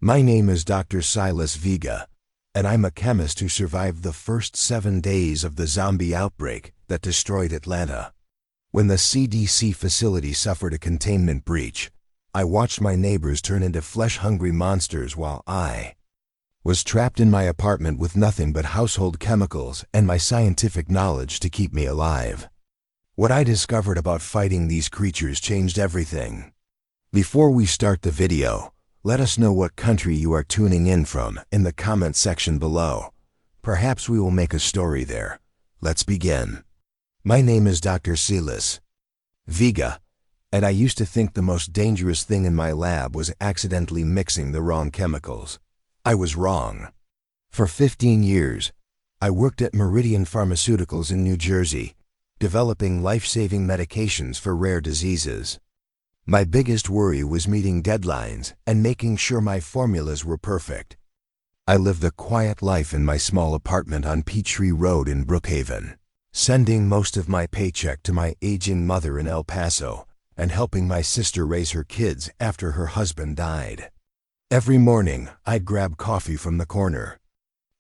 My name is Dr. Silas Vega, and I'm a chemist who survived the first 7 days of the zombie outbreak that destroyed Atlanta. When the CDC facility suffered a containment breach, I watched my neighbors turn into flesh-hungry monsters while I was trapped in my apartment with nothing but household chemicals and my scientific knowledge to keep me alive. What I discovered about fighting these creatures changed everything. Before we start the video, let us know what country you are tuning in from in the comment section below. Perhaps we will make a story there. Let's begin. My name is Dr. Silas Vega, and I used to think the most dangerous thing in my lab was accidentally mixing the wrong chemicals. I was wrong. For 15 years, I worked at Meridian Pharmaceuticals in New Jersey, developing life-saving medications for rare diseases. My biggest worry was meeting deadlines and making sure my formulas were perfect. I lived a quiet life in my small apartment on Peachtree Road in Brookhaven, sending most of my paycheck to my aging mother in El Paso and helping my sister raise her kids after her husband died. Every morning, I'd grab coffee from the corner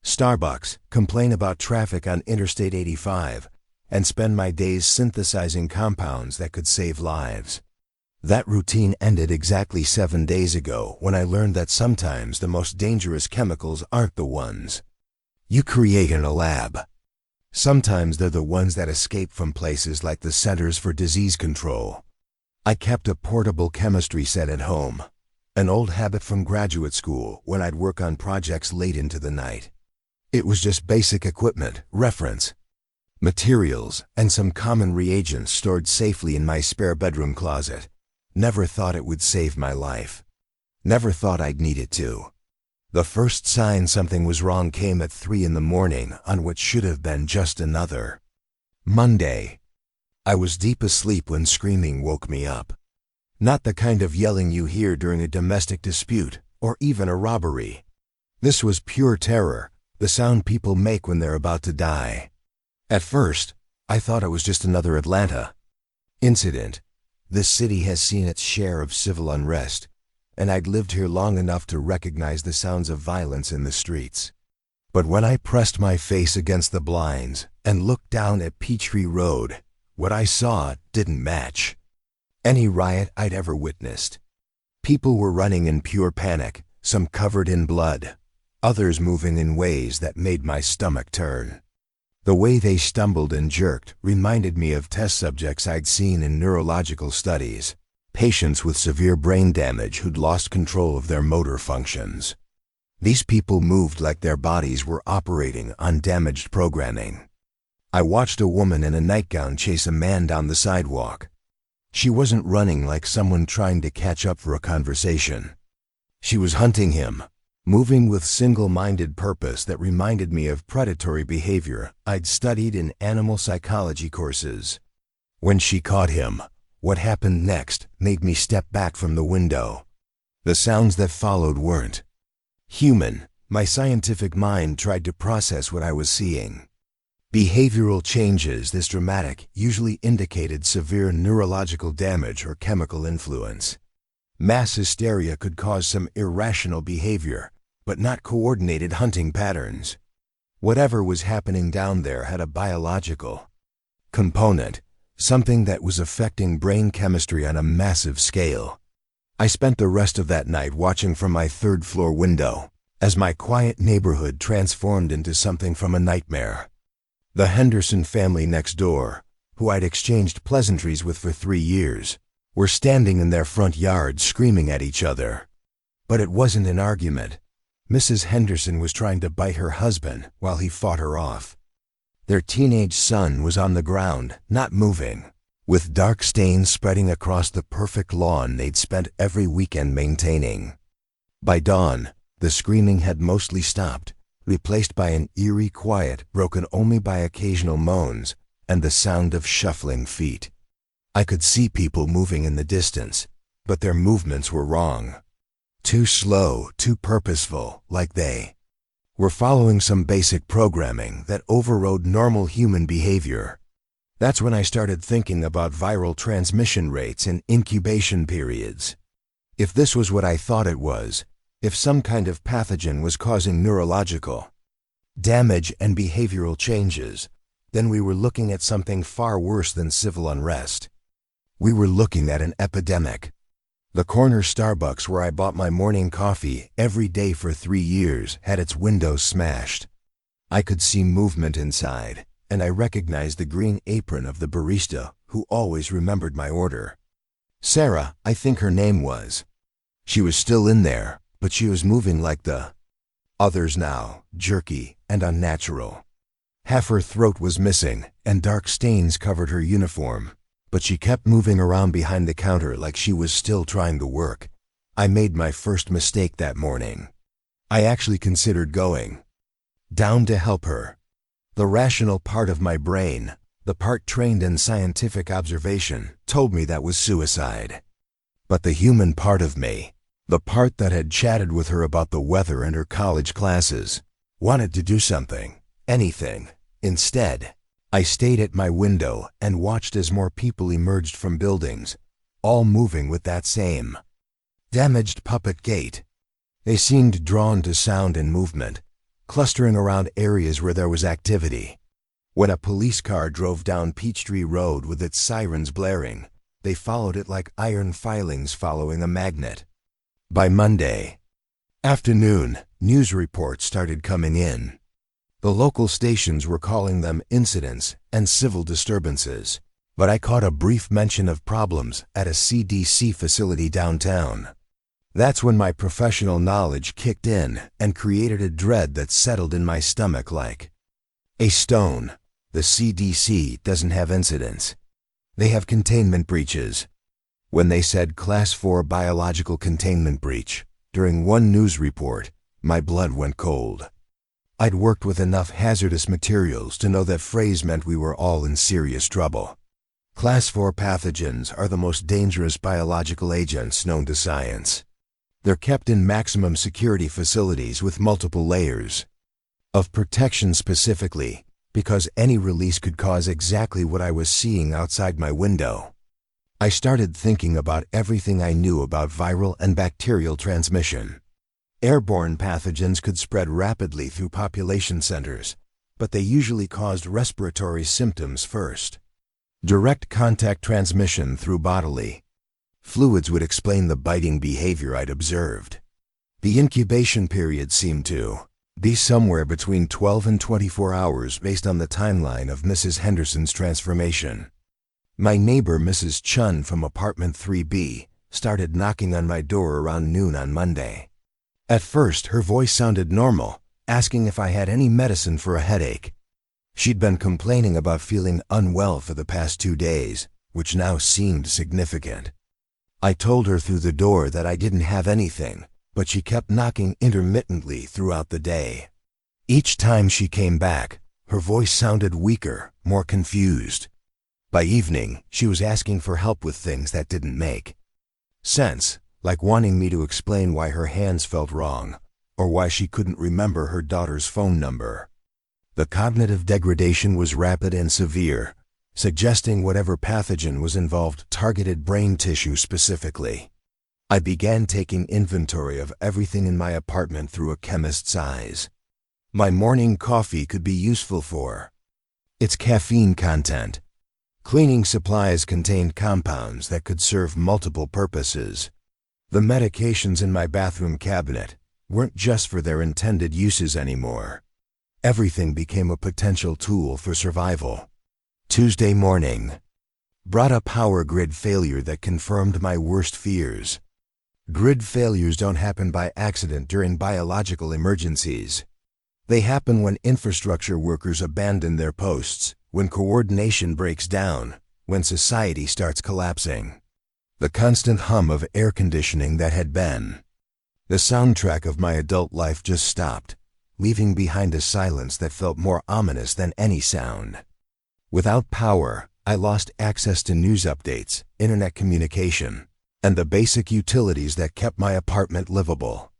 Starbucks, complain about traffic on Interstate 85, and spend my days synthesizing compounds that could save lives. That routine ended exactly 7 days ago when I learned that sometimes the most dangerous chemicals aren't the ones you create in a lab. Sometimes they're the ones that escape from places like the Centers for Disease Control. I kept a portable chemistry set at home, an old habit from graduate school when I'd work on projects late into the night. It was just basic equipment, reference materials, and some common reagents stored safely in my spare bedroom closet. Never thought it would save my life. Never thought I'd need it to. The first sign something was wrong came at 3 in the morning on what should have been just another Monday. I was deep asleep when screaming woke me up. Not the kind of yelling you hear during a domestic dispute or even a robbery. This was pure terror, the sound people make when they're about to die. At first, I thought it was just another Atlanta incident. This city has seen its share of civil unrest, and I'd lived here long enough to recognize the sounds of violence in the streets. But when I pressed my face against the blinds and looked down at Peachtree Road, what I saw didn't match any riot I'd ever witnessed. People were running in pure panic, some covered in blood, others moving in ways that made my stomach turn. The way they stumbled and jerked reminded me of test subjects I'd seen in neurological studies, patients with severe brain damage who'd lost control of their motor functions. These people moved like their bodies were operating on damaged programming. I watched a woman in a nightgown chase a man down the sidewalk. She wasn't running like someone trying to catch up for a conversation. She was hunting him, moving with single-minded purpose that reminded me of predatory behavior I'd studied in animal psychology courses. When she caught him, what happened next made me step back from the window. The sounds that followed weren't human. My scientific mind tried to process what I was seeing. Behavioral changes this dramatic usually indicated severe neurological damage or chemical influence. Mass hysteria could cause some irrational behavior, but not coordinated hunting patterns. Whatever was happening down there had a biological component, something that was affecting brain chemistry on a massive scale. I spent the rest of that night watching from my third-floor window as my quiet neighborhood transformed into something from a nightmare. The Henderson family next door, who I'd exchanged pleasantries with for 3 years, were standing in their front yard screaming at each other. But it wasn't an argument. Mrs. Henderson was trying to bite her husband while he fought her off. Their teenage son was on the ground, not moving, with dark stains spreading across the perfect lawn they'd spent every weekend maintaining. By dawn, the screaming had mostly stopped, replaced by an eerie quiet broken only by occasional moans and the sound of shuffling feet. I could see people moving in the distance, but their movements were wrong. Too slow, too purposeful, like they were following some basic programming that overrode normal human behavior. That's when I started thinking about viral transmission rates and incubation periods. If this was what I thought it was If some kind of pathogen was causing neurological damage and behavioral changes, then we were looking at something far worse than civil unrest. We were looking at an epidemic. The corner Starbucks where I bought my morning coffee every day for 3 years had its windows smashed. I could see movement inside, and I recognized the green apron of the barista who always remembered my order. Sarah, I think her name was. She was still in there, but she was moving like the others now, jerky and unnatural. Half her throat was missing, and dark stains covered her uniform, but she kept moving around behind the counter like she was still trying to work. I made my first mistake that morning. I actually considered going down to help her. The rational part of my brain, the part trained in scientific observation, told me that was suicide. But the human part of me, the part that had chatted with her about the weather and her college classes, wanted to do something, anything. Instead, I stayed at my window and watched as more people emerged from buildings, all moving with that same damaged puppet gait. They seemed drawn to sound and movement, clustering around areas where there was activity. When a police car drove down Peachtree Road with its sirens blaring, they followed it like iron filings following a magnet. By Monday afternoon, news reports started coming in. The local stations were calling them incidents and civil disturbances, but I caught a brief mention of problems at a CDC facility downtown. That's when my professional knowledge kicked in and created a dread that settled in my stomach like a stone. The CDC doesn't have incidents. They have containment breaches. When they said Class 4 biological containment breach during one news report, my blood went cold. I'd worked with enough hazardous materials to know that phrase meant we were all in serious trouble. Class 4 pathogens are the most dangerous biological agents known to science. They're kept in maximum security facilities with multiple layers of protection specifically because any release could cause exactly what I was seeing outside my window. I started thinking about everything I knew about viral and bacterial transmission. Airborne pathogens could spread rapidly through population centers, but they usually caused respiratory symptoms first. Direct contact transmission through bodily fluids would explain the biting behavior I'd observed. The incubation period seemed to be somewhere between 12 and 24 hours based on the timeline of Mrs. Henderson's transformation. My neighbor, Mrs. Chun from apartment 3B, started knocking on my door around noon on Monday. At first, her voice sounded normal, asking if I had any medicine for a headache. She'd been complaining about feeling unwell for the past 2 days, which now seemed significant. I told her through the door that I didn't have anything, but she kept knocking intermittently throughout the day. Each time she came back, her voice sounded weaker, more confused. By evening, she was asking for help with things that didn't make sense, like wanting me to explain why her hands felt wrong, or why she couldn't remember her daughter's phone number. The cognitive degradation was rapid and severe, suggesting whatever pathogen was involved targeted brain tissue specifically. I began taking inventory of everything in my apartment through a chemist's eyes. My morning coffee could be useful for its caffeine content. Cleaning supplies contained compounds that could serve multiple purposes. The medications in my bathroom cabinet weren't just for their intended uses anymore. Everything became a potential tool for survival. Tuesday morning brought a power grid failure that confirmed my worst fears. Grid failures don't happen by accident during biological emergencies. They happen when infrastructure workers abandon their posts, when coordination breaks down, when society starts collapsing. The constant hum of air conditioning that had been the soundtrack of my adult life just stopped, leaving behind a silence that felt more ominous than any sound. Without power, I lost access to news updates, internet communication, and the basic utilities that kept my apartment livable.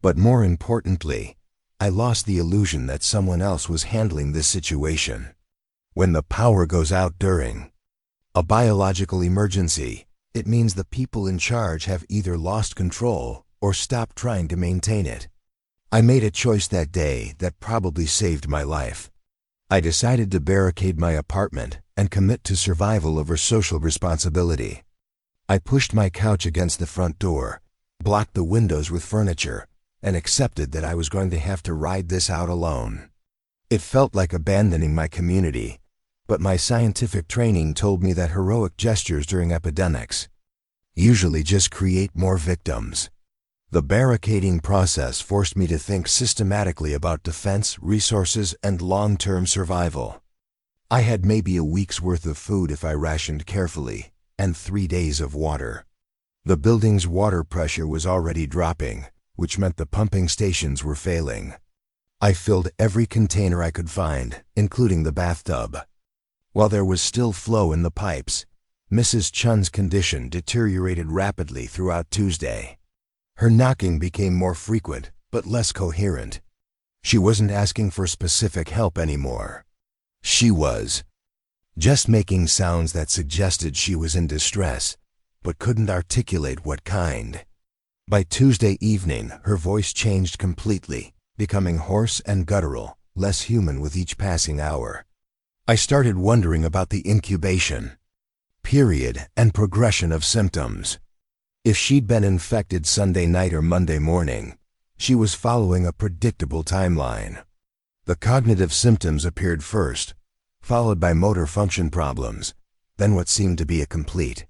But more importantly, I lost the illusion that someone else was handling this situation. When the power goes out during a biological emergency, it means the people in charge have either lost control or stop trying to maintain it. I made a choice that day that probably saved my life. I decided to barricade my apartment and commit to survival over social responsibility. I pushed my couch against the front door, blocked the windows with furniture, and accepted that I was going to have to ride this out alone. It felt like abandoning my community, but my scientific training told me that heroic gestures during epidemics usually just create more victims. The barricading process forced me to think systematically about defense, resources, and long-term survival. I had maybe a week's worth of food if I rationed carefully, and 3 days of water. The building's water pressure was already dropping, which meant the pumping stations were failing. I filled every container I could find, including the bathtub. While there was still flow in the pipes, Mrs. Chun's condition deteriorated rapidly throughout Tuesday. Her knocking became more frequent, but less coherent. She wasn't asking for specific help anymore. She was just making sounds that suggested she was in distress, but couldn't articulate what kind. By Tuesday evening, her voice changed completely, becoming hoarse and guttural, less human with each passing hour. I started wondering about the incubation period and progression of symptoms. If she'd been infected Sunday night or Monday morning, she was following a predictable timeline. The cognitive symptoms appeared first, followed by motor function problems, then what seemed to be a complete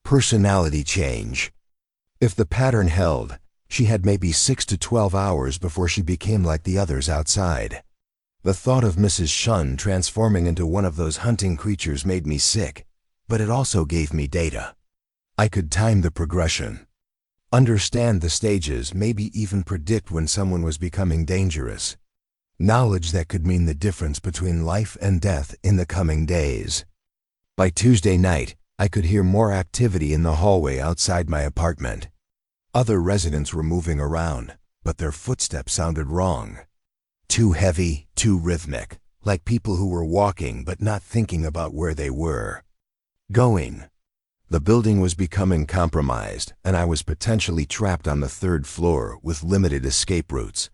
personality change. If the pattern held, she had maybe 6 to 12 hours before she became like the others outside. The thought of Mrs. Chun transforming into one of those hunting creatures made me sick, but it also gave me data. I could time the progression, understand the stages, maybe even predict when someone was becoming dangerous. Knowledge that could mean the difference between life and death in the coming days. By Tuesday night, I could hear more activity in the hallway outside my apartment. Other residents were moving around, but their footsteps sounded wrong. Too heavy, too rhythmic, like people who were walking but not thinking about where they were going. The building was becoming compromised, and I was potentially trapped on the 3rd floor with limited escape routes.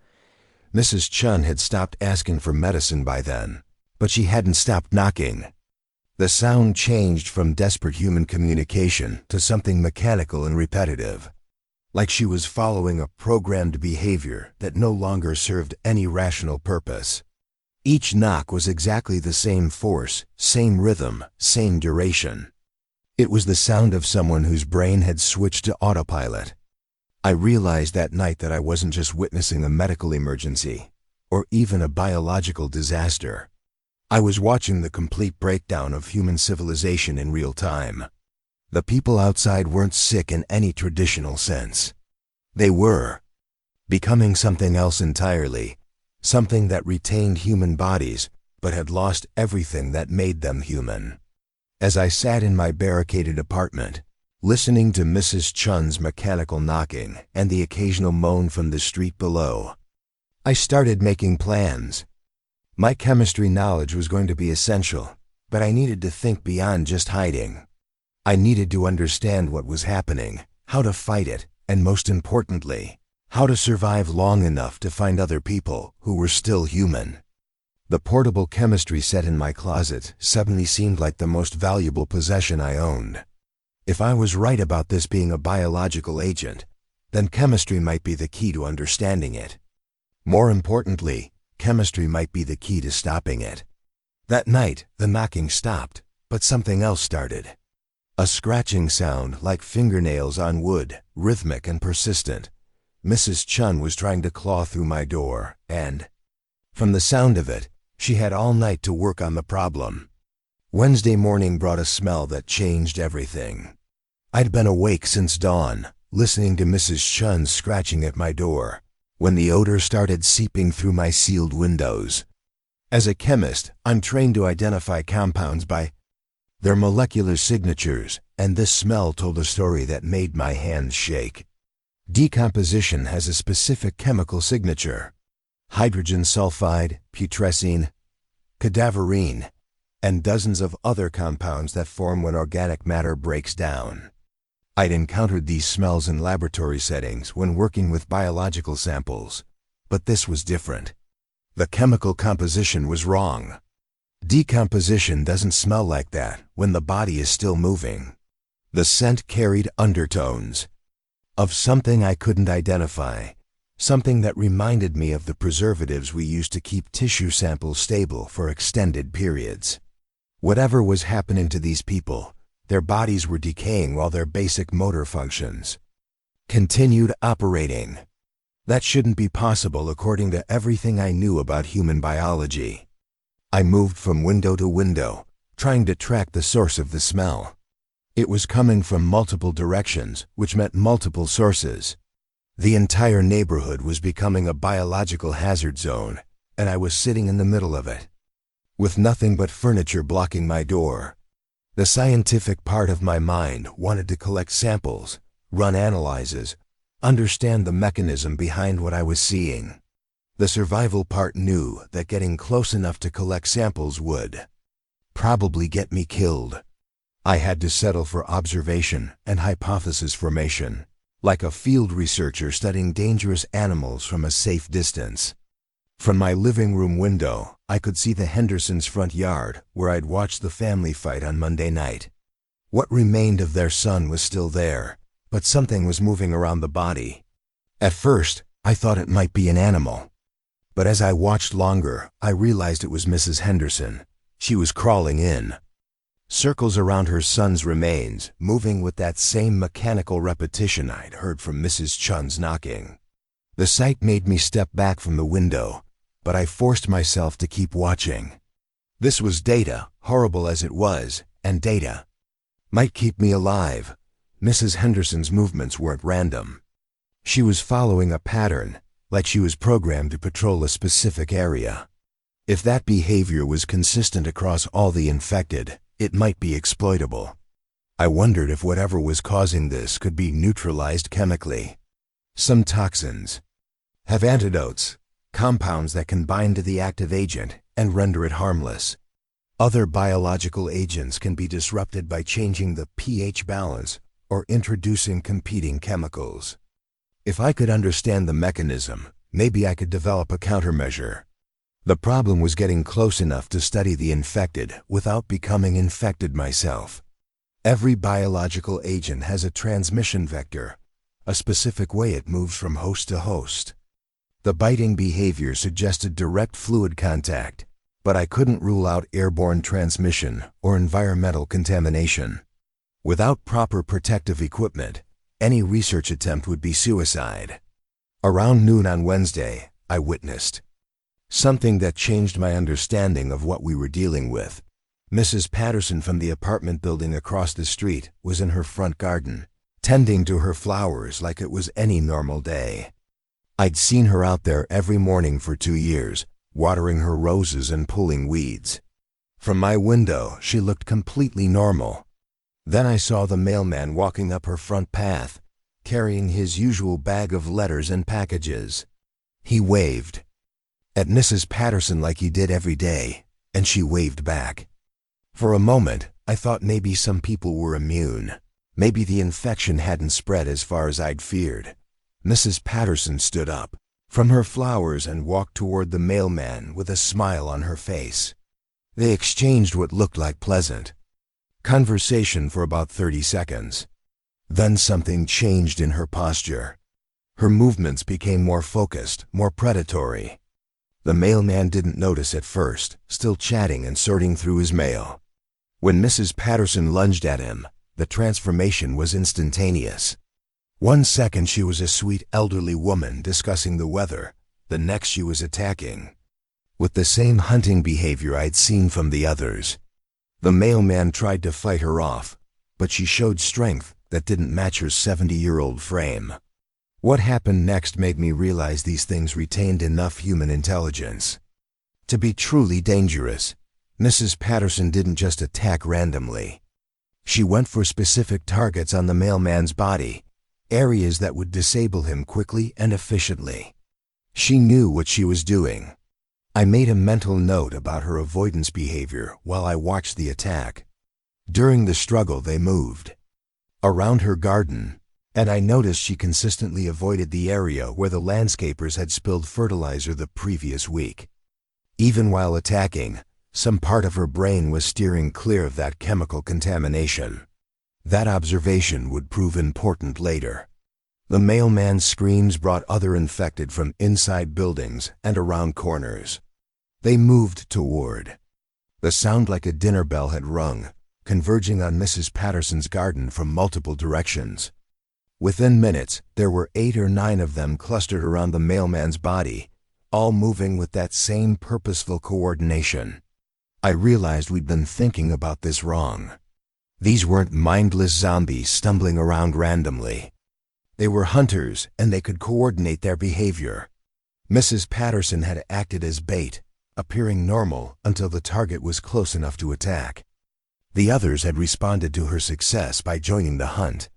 Mrs. Chun had stopped asking for medicine by then, but she hadn't stopped knocking. The sound changed from desperate human communication to something mechanical and repetitive, like she was following a programmed behavior that no longer served any rational purpose. Each knock was exactly the same force, same rhythm, same duration. It was the sound of someone whose brain had switched to autopilot. I realized that night that I wasn't just witnessing a medical emergency, or even a biological disaster. I was watching the complete breakdown of human civilization in real time. The people outside weren't sick in any traditional sense. They were becoming something else entirely, something that retained human bodies, but had lost everything that made them human. As I sat in my barricaded apartment, listening to Mrs. Chun's mechanical knocking and the occasional moan from the street below, I started making plans. My chemistry knowledge was going to be essential, but I needed to think beyond just hiding. I needed to understand what was happening, how to fight it, and most importantly, how to survive long enough to find other people who were still human. The portable chemistry set in my closet suddenly seemed like the most valuable possession I owned. If I was right about this being a biological agent, then chemistry might be the key to understanding it. More importantly, chemistry might be the key to stopping it. That night, the knocking stopped, but something else started. A scratching sound like fingernails on wood, rhythmic and persistent. Mrs. Chun was trying to claw through my door, and, from the sound of it, she had all night to work on the problem. Wednesday morning brought a smell that changed everything. I'd been awake since dawn, listening to Mrs. Chun scratching at my door, when the odor started seeping through my sealed windows. As a chemist, I'm trained to identify compounds by their molecular signatures, and this smell told a story that made my hands shake. Decomposition has a specific chemical signature: hydrogen sulfide, putrescine, cadaverine, and dozens of other compounds that form when organic matter breaks down. I'd encountered these smells in laboratory settings when working with biological samples, but this was different. The chemical composition was wrong. Decomposition doesn't smell like that when the body is still moving. The scent carried undertones of something I couldn't identify, something that reminded me of the preservatives we used to keep tissue samples stable for extended periods. Whatever was happening to these people, their bodies were decaying while their basic motor functions continued operating. That shouldn't be possible according to everything I knew about human biology. I moved from window to window, trying to track the source of the smell. It was coming from multiple directions, which meant multiple sources. The entire neighborhood was becoming a biological hazard zone, and I was sitting in the middle of it, with nothing but furniture blocking my door. The scientific part of my mind wanted to collect samples, run analyses, understand the mechanism behind what I was seeing. The survival part knew that getting close enough to collect samples would probably get me killed. I had to settle for observation and hypothesis formation, like a field researcher studying dangerous animals from a safe distance. From my living room window, I could see the Hendersons' front yard where I'd watched the family fight on Monday night. What remained of their son was still there, but something was moving around the body. At first, I thought it might be an animal. But as I watched longer, I realized it was Mrs. Henderson. She was crawling in. Circles around her son's remains, moving with that same mechanical repetition I'd heard from Mrs. Chun's knocking. The sight made me step back from the window, but I forced myself to keep watching. This was data, horrible as it was, and data might keep me alive. Mrs. Henderson's movements weren't random. She was following a pattern, like she was programmed to patrol a specific area. If that behavior was consistent across all the infected, it might be exploitable. I wondered if whatever was causing this could be neutralized chemically. Some toxins have antidotes, compounds that can bind to the active agent and render it harmless. Other biological agents can be disrupted by changing the pH balance or introducing competing chemicals. If I could understand the mechanism, maybe I could develop a countermeasure. The problem was getting close enough to study the infected without becoming infected myself. Every biological agent has a transmission vector, a specific way it moves from host to host. The biting behavior suggested direct fluid contact, but I couldn't rule out airborne transmission or environmental contamination. Without proper protective equipment, any research attempt would be suicide. Around noon on Wednesday, I witnessed something that changed my understanding of what we were dealing with. Mrs. Patterson from the apartment building across the street was in her front garden, tending to her flowers like it was any normal day. I'd seen her out there every morning for 2 years, watering her roses and pulling weeds. From my window, she looked completely normal. Then I saw the mailman walking up her front path, carrying his usual bag of letters and packages. He waved at Mrs. Patterson like he did every day, and she waved back. For a moment, I thought maybe some people were immune. Maybe the infection hadn't spread as far as I'd feared. Mrs. Patterson stood up from her flowers and walked toward the mailman with a smile on her face. They exchanged what looked like pleasant conversation for about 30 seconds. Then something changed in her posture. Her movements became more focused, more predatory. The mailman didn't notice at first, still chatting and sorting through his mail. When Mrs. Patterson lunged at him, the transformation was instantaneous. 1 second she was a sweet elderly woman discussing the weather, the next she was attacking, with the same hunting behavior I'd seen from the others. The mailman tried to fight her off, but she showed strength that didn't match her 70-year-old frame. What happened next made me realize these things retained enough human intelligence to be truly dangerous. Mrs. Patterson didn't just attack randomly. She went for specific targets on the mailman's body, areas that would disable him quickly and efficiently. She knew what she was doing. I made a mental note about her avoidance behavior while I watched the attack. During the struggle, they moved around her garden, and I noticed she consistently avoided the area where the landscapers had spilled fertilizer the previous week. Even while attacking, some part of her brain was steering clear of that chemical contamination. That observation would prove important later. The mailman's screams brought other infected from inside buildings and around corners. They moved toward. The sound like a dinner bell had rung, converging on Mrs. Patterson's garden from multiple directions. Within minutes, there were 8 or 9 of them clustered around the mailman's body, all moving with that same purposeful coordination. I realized we'd been thinking about this wrong. These weren't mindless zombies stumbling around randomly. They were hunters, and they could coordinate their behavior. Mrs. Patterson had acted as bait, appearing normal until the target was close enough to attack. The others had responded to her success by joining the hunt.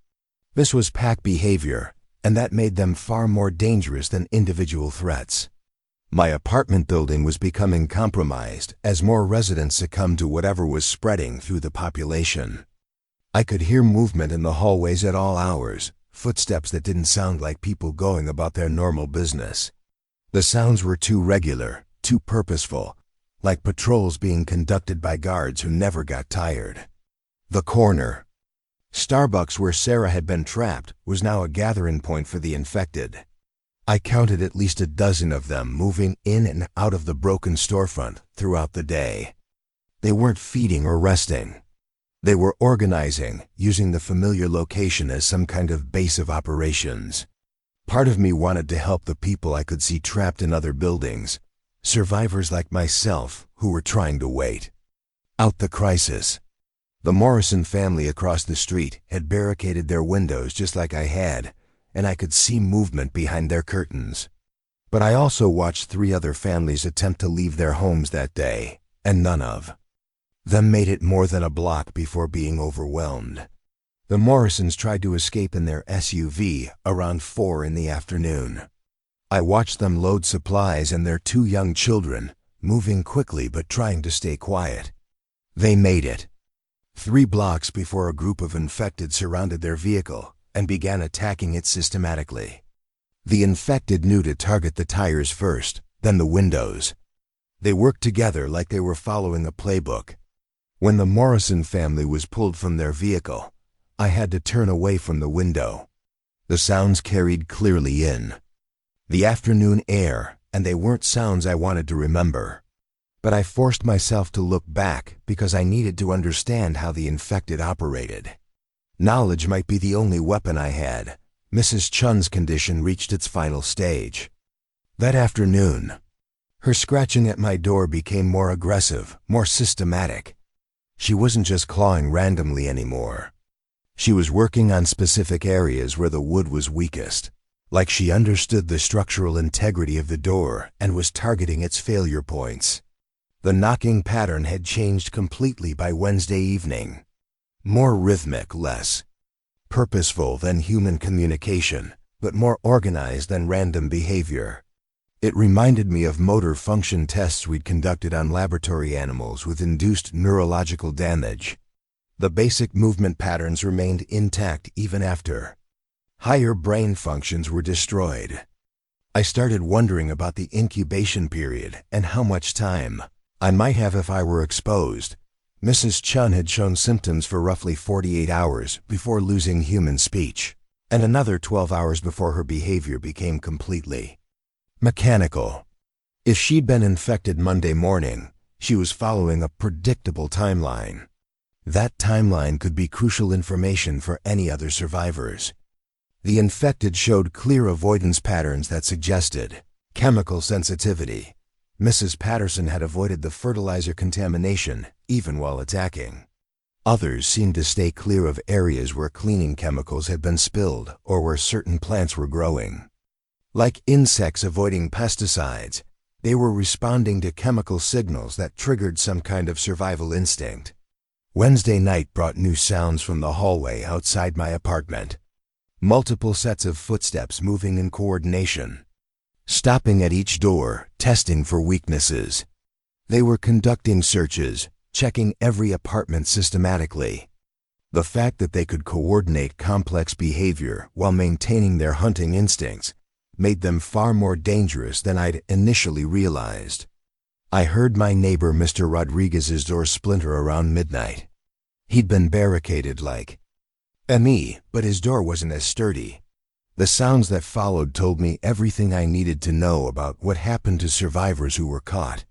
This was pack behavior, and that made them far more dangerous than individual threats. My apartment building was becoming compromised as more residents succumbed to whatever was spreading through the population. I could hear movement in the hallways at all hours, footsteps that didn't sound like people going about their normal business. The sounds were too regular, too purposeful, like patrols being conducted by guards who never got tired. The corner. Starbucks, where Sarah had been trapped, was now a gathering point for the infected. I counted at least a dozen of them moving in and out of the broken storefront throughout the day. They weren't feeding or resting. They were organizing, using the familiar location as some kind of base of operations. Part of me wanted to help the people I could see trapped in other buildings, survivors like myself who were trying to wait out the crisis. The Morrison family across the street had barricaded their windows just like I had, and I could see movement behind their curtains. But I also watched 3 other families attempt to leave their homes that day, and none of them made it more than a block before being overwhelmed. The Morrisons tried to escape in their SUV around 4 in the afternoon. I watched them load supplies and their 2 young children, moving quickly but trying to stay quiet. They made it 3 blocks before a group of infected surrounded their vehicle and began attacking it systematically. The infected knew to target the tires first, then the windows. They worked together like they were following a playbook. When the Morrison family was pulled from their vehicle, I had to turn away from the window. The sounds carried clearly in the afternoon air, and they weren't sounds I wanted to remember. But I forced myself to look back because I needed to understand how the infected operated. Knowledge might be the only weapon I had. Mrs. Chun's condition reached its final stage. That afternoon, her scratching at my door became more aggressive, more systematic. She wasn't just clawing randomly anymore. She was working on specific areas where the wood was weakest, like she understood the structural integrity of the door and was targeting its failure points. The knocking pattern had changed completely by Wednesday evening. More rhythmic, less purposeful than human communication, but more organized than random behavior. It reminded me of motor function tests we'd conducted on laboratory animals with induced neurological damage. The basic movement patterns remained intact even after higher brain functions were destroyed. I started wondering about the incubation period and how much time I might have if I were exposed. Mrs. Chun had shown symptoms for roughly 48 hours before losing human speech, and another 12 hours before her behavior became completely mechanical. If she'd been infected Monday morning, she was following a predictable timeline. That timeline could be crucial information for any other survivors. The infected showed clear avoidance patterns that suggested chemical sensitivity. Mrs. Patterson had avoided the fertilizer contamination even while attacking. Others seemed to stay clear of areas where cleaning chemicals had been spilled or where certain plants were growing. Like insects avoiding pesticides, they were responding to chemical signals that triggered some kind of survival instinct. Wednesday night brought new sounds from the hallway outside my apartment. Multiple sets of footsteps moving in coordination, stopping at each door, testing for weaknesses. They were conducting searches, checking every apartment systematically. The fact that they could coordinate complex behavior while maintaining their hunting instincts made them far more dangerous than I'd initially realized. I heard my neighbor Mr. Rodriguez's door splinter around midnight. He'd been barricaded like me, but his door wasn't as sturdy. The sounds that followed told me everything I needed to know about what happened to survivors who were caught.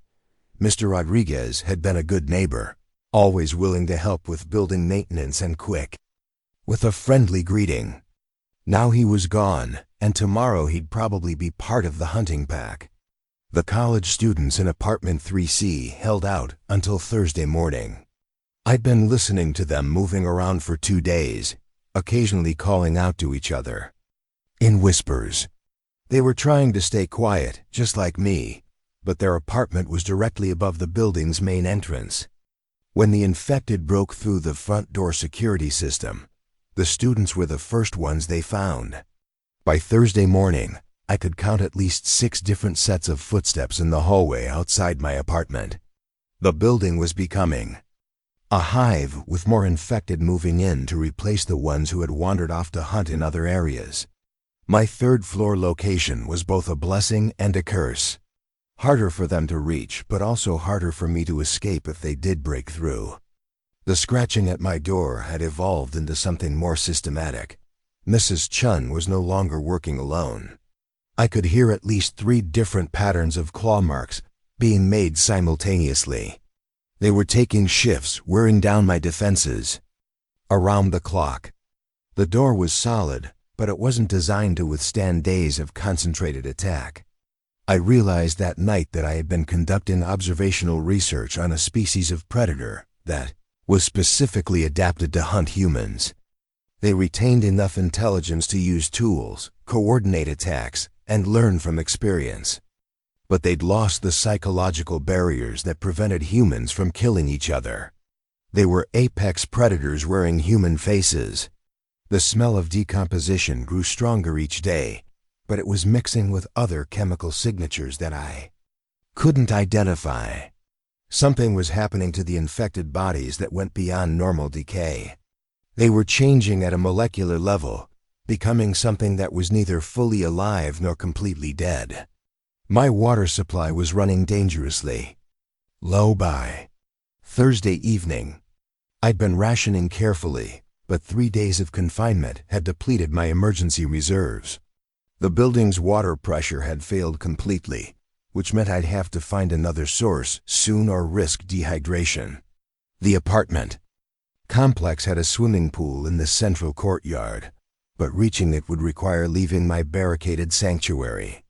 Mr. Rodriguez had been a good neighbor, always willing to help with building maintenance and quick, with a friendly greeting. Now he was gone, and tomorrow he'd probably be part of the hunting pack. The college students in apartment 3C held out until Thursday morning. I'd been listening to them moving around for 2 days, occasionally calling out to each other in whispers. They were trying to stay quiet, just like me, but their apartment was directly above the building's main entrance. When the infected broke through the front door security system, the students were the first ones they found. By Thursday morning, I could count at least 6 different sets of footsteps in the hallway outside my apartment. The building was becoming a hive, with more infected moving in to replace the ones who had wandered off to hunt in other areas. My third-floor location was both a blessing and a curse. Harder for them to reach, but also harder for me to escape if they did break through. The scratching at my door had evolved into something more systematic. Mrs. Chun was no longer working alone. I could hear at least 3 different patterns of claw marks being made simultaneously. They were taking shifts, wearing down my defenses. Around the clock. The door was solid, but it wasn't designed to withstand days of concentrated attack. I realized that night that I had been conducting observational research on a species of predator that was specifically adapted to hunt humans. They retained enough intelligence to use tools, coordinate attacks, and learn from experience. But they'd lost the psychological barriers that prevented humans from killing each other. They were apex predators wearing human faces. The smell of decomposition grew stronger each day, but it was mixing with other chemical signatures that I couldn't identify. Something was happening to the infected bodies that went beyond normal decay. They were changing at a molecular level, becoming something that was neither fully alive nor completely dead. My water supply was running dangerously low by Thursday evening. I'd been rationing carefully, but 3 days of confinement had depleted my emergency reserves. The building's water pressure had failed completely, which meant I'd have to find another source soon or risk dehydration. The apartment complex had a swimming pool in the central courtyard, but reaching it would require leaving my barricaded sanctuary.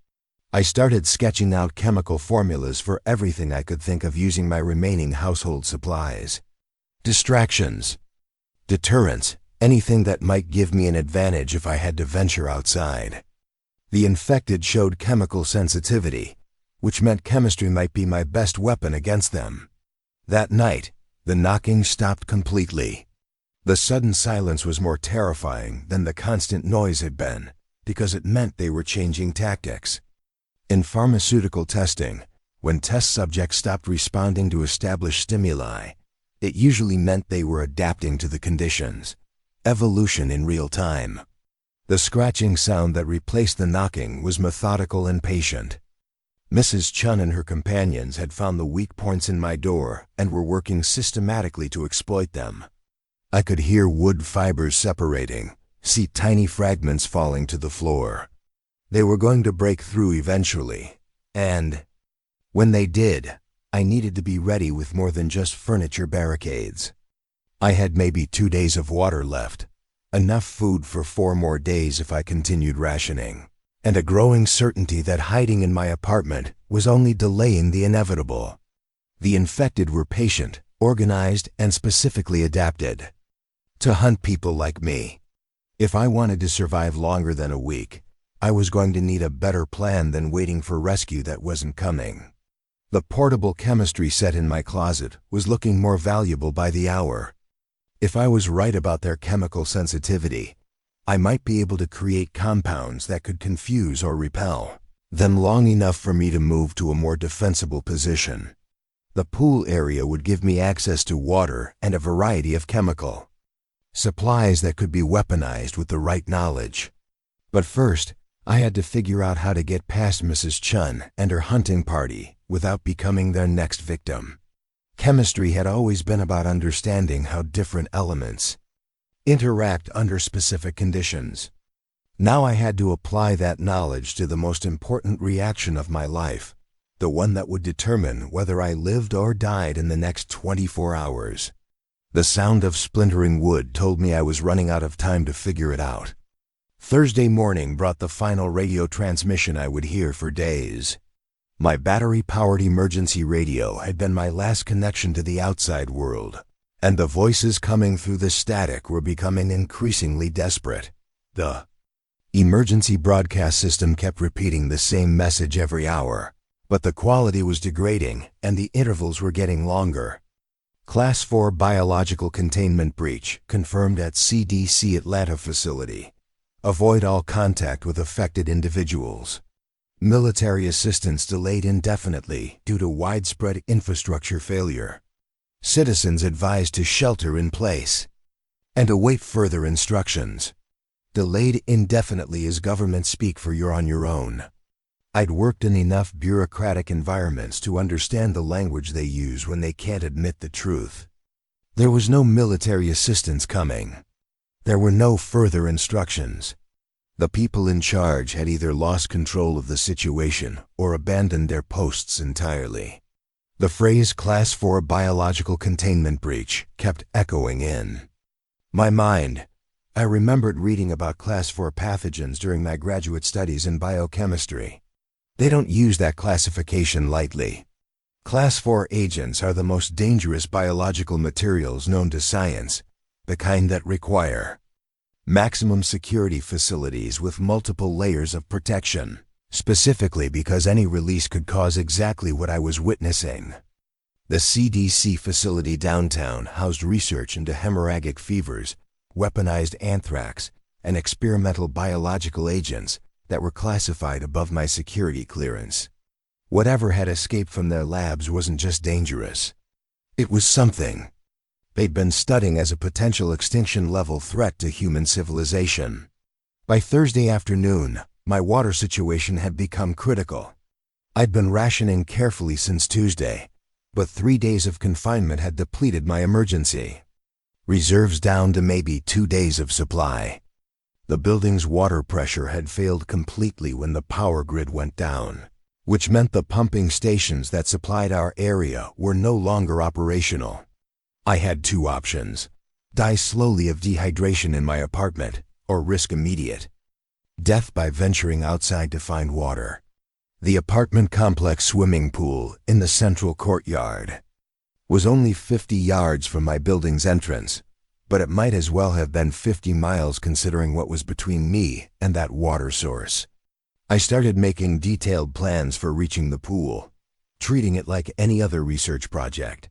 I started sketching out chemical formulas for everything I could think of using my remaining household supplies. Distractions, deterrents, anything that might give me an advantage if I had to venture outside. The infected showed chemical sensitivity, which meant chemistry might be my best weapon against them. That night, the knocking stopped completely. The sudden silence was more terrifying than the constant noise had been, because it meant they were changing tactics. In pharmaceutical testing, when test subjects stopped responding to established stimuli, it usually meant they were adapting to the conditions. Evolution in real time. The scratching sound that replaced the knocking was methodical and patient. Mrs. Chun and her companions had found the weak points in my door and were working systematically to exploit them. I could hear wood fibers separating, see tiny fragments falling to the floor. They were going to break through eventually, and when they did, I needed to be ready with more than just furniture barricades. I had maybe 2 days of water left, enough food for 4 more days if I continued rationing, and a growing certainty that hiding in my apartment was only delaying the inevitable. The infected were patient, organized, and specifically adapted to hunt people like me. If I wanted to survive longer than a week, I was going to need a better plan than waiting for rescue that wasn't coming. The portable chemistry set in my closet was looking more valuable by the hour. If I was right about their chemical sensitivity, I might be able to create compounds that could confuse or repel them long enough for me to move to a more defensible position. The pool area would give me access to water and a variety of chemical supplies that could be weaponized with the right knowledge. But first, I had to figure out how to get past Mrs. Chun and her hunting party without becoming their next victim. Chemistry had always been about understanding how different elements interact under specific conditions. Now I had to apply that knowledge to the most important reaction of my life, the one that would determine whether I lived or died in the next 24 hours. The sound of splintering wood told me I was running out of time to figure it out. Thursday morning brought the final radio transmission I would hear for days. My battery-powered emergency radio had been my last connection to the outside world, and the voices coming through the static were becoming increasingly desperate. The emergency broadcast system kept repeating the same message every hour, but the quality was degrading and the intervals were getting longer. Class 4 biological containment breach confirmed at CDC Atlanta facility. Avoid all contact with affected individuals. Military assistance delayed indefinitely due to widespread infrastructure failure. Citizens advised to shelter in place and await further instructions. Delayed indefinitely is government speak for you're on your own. I'd worked in enough bureaucratic environments to understand the language they use when they can't admit the truth. There was no military assistance coming. There were no further instructions. The people in charge had either lost control of the situation or abandoned their posts entirely. The phrase Class 4 biological containment breach kept echoing in my mind. I remembered reading about Class 4 pathogens during my graduate studies in biochemistry. They don't use that classification lightly. Class 4 agents are the most dangerous biological materials known to science, the kind that require maximum security facilities with multiple layers of protection, specifically because any release could cause exactly what I was witnessing. The CDC facility downtown housed research into hemorrhagic fevers, weaponized anthrax, and experimental biological agents that were classified above my security clearance. Whatever had escaped from their labs wasn't just dangerous. It was something they'd been studying as a potential extinction-level threat to human civilization. By Thursday afternoon, my water situation had become critical. I'd been rationing carefully since Tuesday, but 3 days of confinement had depleted my emergency reserves down to maybe 2 days of supply. The building's water pressure had failed completely when the power grid went down, which meant the pumping stations that supplied our area were no longer operational. I had 2 options: die slowly of dehydration in my apartment, or risk immediate death by venturing outside to find water. The apartment complex swimming pool in the central courtyard was only 50 yards from my building's entrance, but it might as well have been 50 miles considering what was between me and that water source. I started making detailed plans for reaching the pool, treating it like any other research project.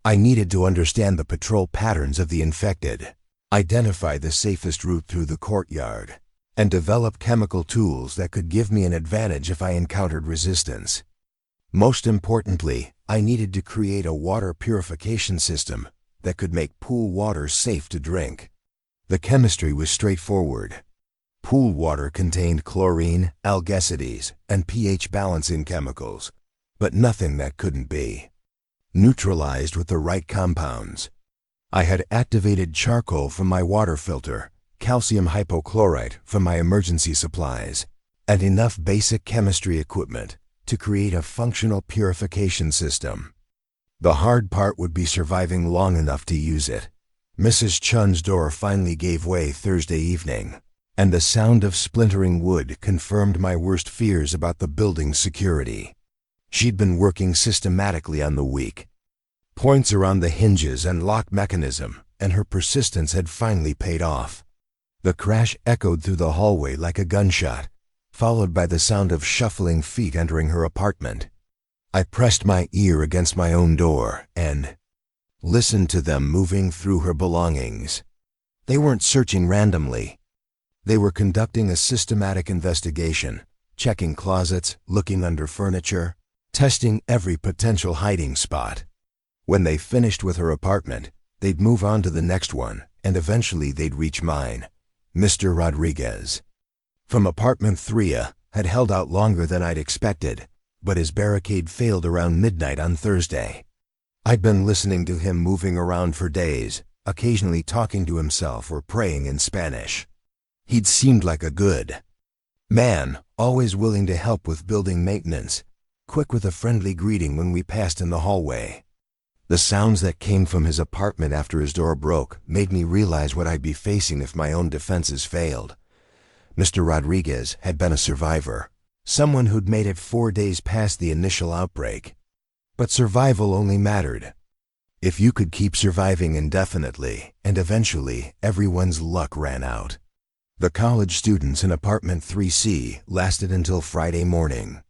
I needed to understand the patrol patterns of the infected, identify the safest route through the courtyard, and develop chemical tools that could give me an advantage if I encountered resistance. Most importantly, I needed to create a water purification system that could make pool water safe to drink. The chemistry was straightforward. Pool water contained chlorine, algicides, and pH balancing chemicals, but nothing that couldn't be neutralized with the right compounds. I had activated charcoal from my water filter, calcium hypochlorite from my emergency supplies, and enough basic chemistry equipment to create a functional purification system. The hard part would be surviving long enough to use it. Mrs. Chun's door finally gave way Thursday evening, and the sound of splintering wood confirmed my worst fears about the building's security. She'd been working systematically on the weak points around the hinges and lock mechanism, and her persistence had finally paid off. The crash echoed through the hallway like a gunshot, followed by the sound of shuffling feet entering her apartment. I pressed my ear against my own door and listened to them moving through her belongings. They weren't searching randomly. They were conducting a systematic investigation, checking closets, looking under furniture, testing every potential hiding spot. When they finished with her apartment, they'd move on to the next one and eventually they'd reach mine, Mr. Rodriguez. From apartment 3, had held out longer than I'd expected, but his barricade failed around midnight on Thursday. I'd been listening to him moving around for days, occasionally talking to himself or praying in Spanish. He'd seemed like a good man, always willing to help with building maintenance, quick with a friendly greeting when we passed in the hallway. The sounds that came from his apartment after his door broke made me realize what I'd be facing if my own defenses failed. Mr. Rodriguez had been a survivor, someone who'd made it 4 days past the initial outbreak. But survival only mattered if you could keep surviving indefinitely, and eventually everyone's luck ran out. The college students in apartment 3C lasted until Friday morning.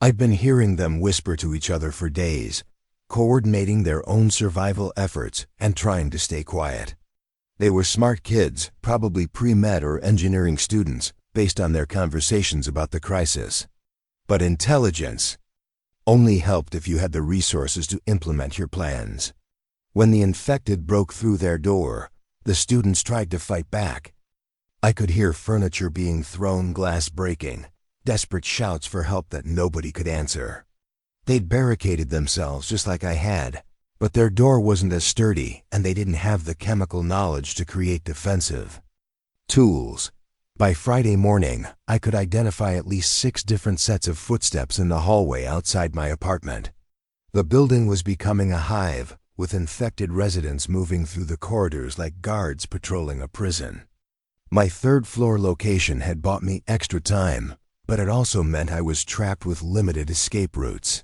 I'd been hearing them whisper to each other for days, coordinating their own survival efforts and trying to stay quiet. They were smart kids, probably pre-med or engineering students, based on their conversations about the crisis. But intelligence only helped if you had the resources to implement your plans. When the infected broke through their door, the students tried to fight back. I could hear furniture being thrown, glass breaking, desperate shouts for help that nobody could answer. They'd barricaded themselves just like I had, but their door wasn't as sturdy and they didn't have the chemical knowledge to create defensive tools. By Friday morning, I could identify at least 6 different sets of footsteps in the hallway outside my apartment. The building was becoming a hive, with infected residents moving through the corridors like guards patrolling a prison. My 3rd-floor location had bought me extra time, but it also meant I was trapped with limited escape routes.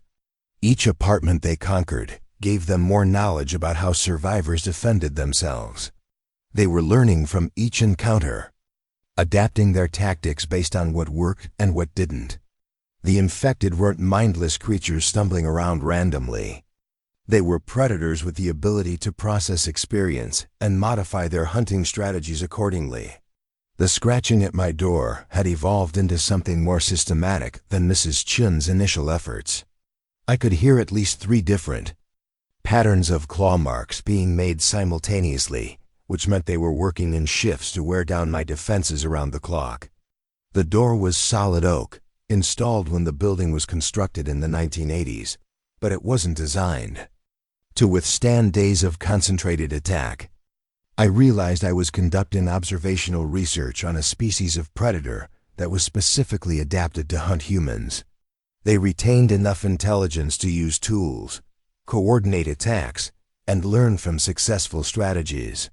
Each apartment they conquered gave them more knowledge about how survivors defended themselves. They were learning from each encounter, adapting their tactics based on what worked and what didn't. The infected weren't mindless creatures stumbling around randomly. They were predators with the ability to process experience and modify their hunting strategies accordingly. The scratching at my door had evolved into something more systematic than Mrs. Chun's initial efforts. I could hear at least 3 different patterns of claw marks being made simultaneously, which meant they were working in shifts to wear down my defenses around the clock. The door was solid oak, installed when the building was constructed in the 1980s, but it wasn't designed to withstand days of concentrated attack. I realized I was conducting observational research on a species of predator that was specifically adapted to hunt humans. They retained enough intelligence to use tools, coordinate attacks, and learn from successful strategies.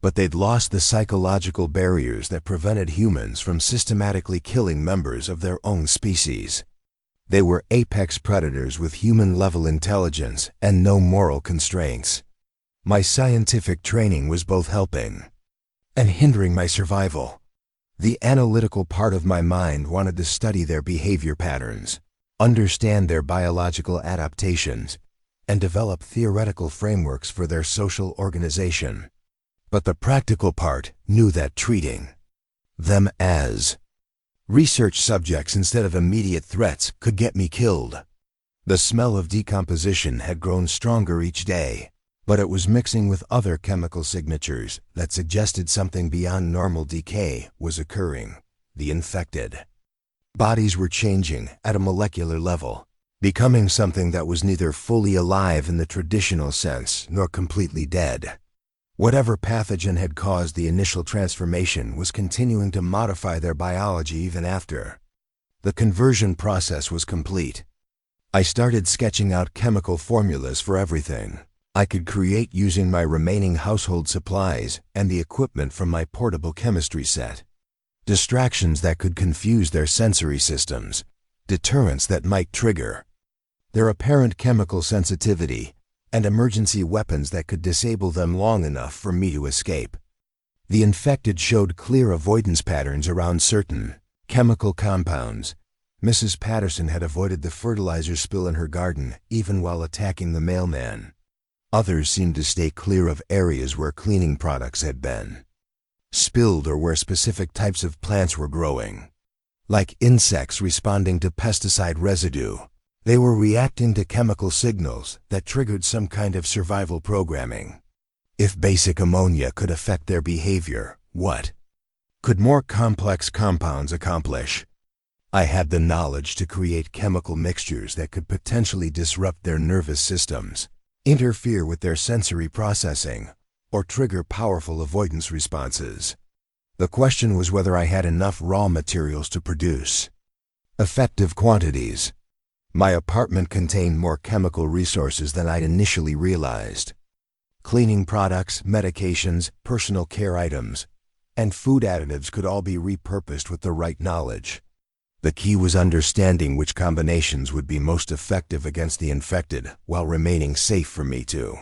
But they'd lost the psychological barriers that prevented humans from systematically killing members of their own species. They were apex predators with human-level intelligence and no moral constraints. My scientific training was both helping and hindering my survival. The analytical part of my mind wanted to study their behavior patterns, understand their biological adaptations, and develop theoretical frameworks for their social organization. But the practical part knew that treating them as research subjects instead of immediate threats could get me killed. The smell of decomposition had grown stronger each day, but it was mixing with other chemical signatures that suggested something beyond normal decay was occurring. The infected bodies were changing at a molecular level, becoming something that was neither fully alive in the traditional sense nor completely dead. Whatever pathogen had caused the initial transformation was continuing to modify their biology even after the conversion process was complete. I started sketching out chemical formulas for everything I could create using my remaining household supplies and the equipment from my portable chemistry set. Distractions that could confuse their sensory systems, deterrents that might trigger their apparent chemical sensitivity, and emergency weapons that could disable them long enough for me to escape. The infected showed clear avoidance patterns around certain chemical compounds. Mrs. Patterson had avoided the fertilizer spill in her garden even while attacking the mailman. Others seemed to stay clear of areas where cleaning products had been spilled or where specific types of plants were growing. Like insects responding to pesticide residue, they were reacting to chemical signals that triggered some kind of survival programming. If basic ammonia could affect their behavior, what could more complex compounds accomplish? I had the knowledge to create chemical mixtures that could potentially disrupt their nervous systems, interfere with their sensory processing, or trigger powerful avoidance responses. The question was whether I had enough raw materials to produce effective quantities. My apartment contained more chemical resources than I'd initially realized. Cleaning products, medications, personal care items, and food additives could all be repurposed with the right knowledge. The key was understanding which combinations would be most effective against the infected while remaining safe for me to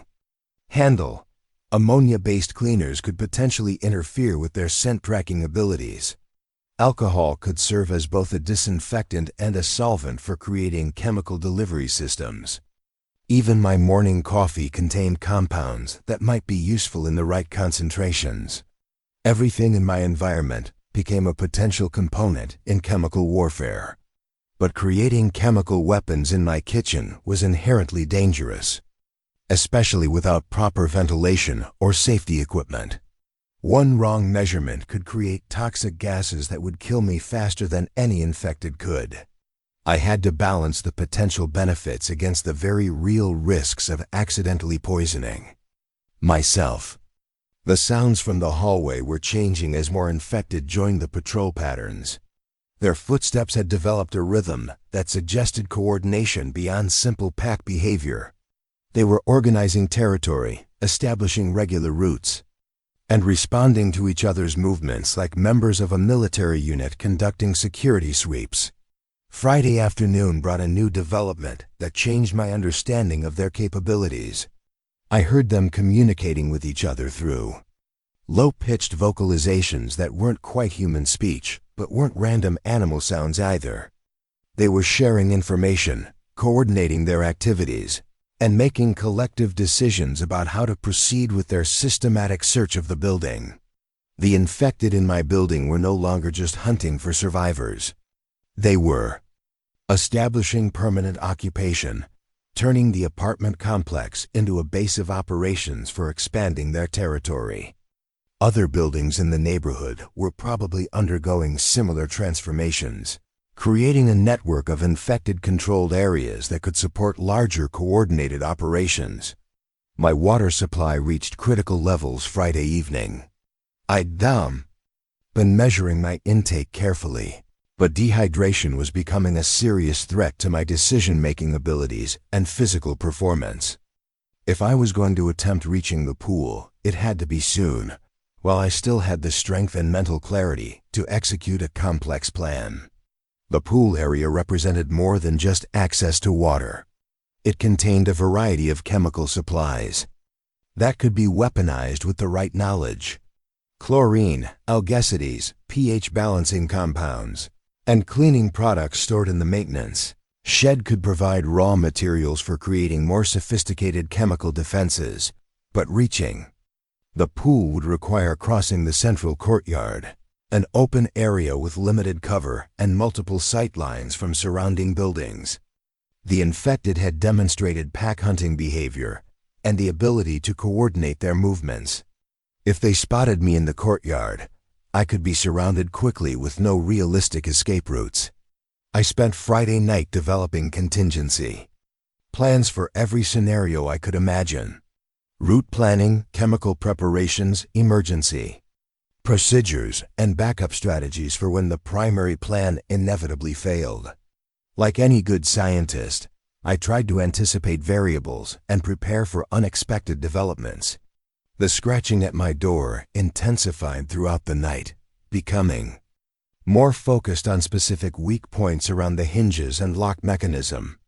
handle. Ammonia-based cleaners could potentially interfere with their scent-tracking abilities. Alcohol could serve as both a disinfectant and a solvent for creating chemical delivery systems. Even my morning coffee contained compounds that might be useful in the right concentrations. Everything in my environment became a potential component in chemical warfare. But creating chemical weapons in my kitchen was inherently dangerous, especially without proper ventilation or safety equipment. One wrong measurement could create toxic gases that would kill me faster than any infected could. I had to balance the potential benefits against the very real risks of accidentally poisoning myself. The sounds from the hallway were changing as more infected joined the patrol patterns. Their footsteps had developed a rhythm that suggested coordination beyond simple pack behavior. They were organizing territory, establishing regular routes, and responding to each other's movements like members of a military unit conducting security sweeps. Friday afternoon brought a new development that changed my understanding of their capabilities. I heard them communicating with each other through low-pitched vocalizations that weren't quite human speech, but weren't random animal sounds either. They were sharing information, coordinating their activities, and making collective decisions about how to proceed with their systematic search of the building. The infected in my building were no longer just hunting for survivors. They were establishing permanent occupation, turning the apartment complex into a base of operations for expanding their territory. Other buildings in the neighborhood were probably undergoing similar transformations, creating a network of infected controlled areas that could support larger coordinated operations. My water supply reached critical levels Friday evening. I'd been measuring my intake carefully, but dehydration was becoming a serious threat to my decision-making abilities and physical performance. If I was going to attempt reaching the pool, it had to be soon, while I still had the strength and mental clarity to execute a complex plan. The pool area represented more than just access to water. It contained a variety of chemical supplies that could be weaponized with the right knowledge. Chlorine, algicides, pH balancing compounds, and cleaning products stored in the maintenance shed could provide raw materials for creating more sophisticated chemical defenses, but reaching the pool would require crossing the central courtyard, an open area with limited cover and multiple sight lines from surrounding buildings. The infected had demonstrated pack hunting behavior and the ability to coordinate their movements. If they spotted me in the courtyard, I could be surrounded quickly with no realistic escape routes. I spent Friday night developing contingency plans for every scenario I could imagine. Route planning, chemical preparations, emergency procedures, and backup strategies for when the primary plan inevitably failed. Like any good scientist, I tried to anticipate variables and prepare for unexpected developments. The scratching at my door intensified throughout the night, becoming more focused on specific weak points around the hinges and lock mechanism.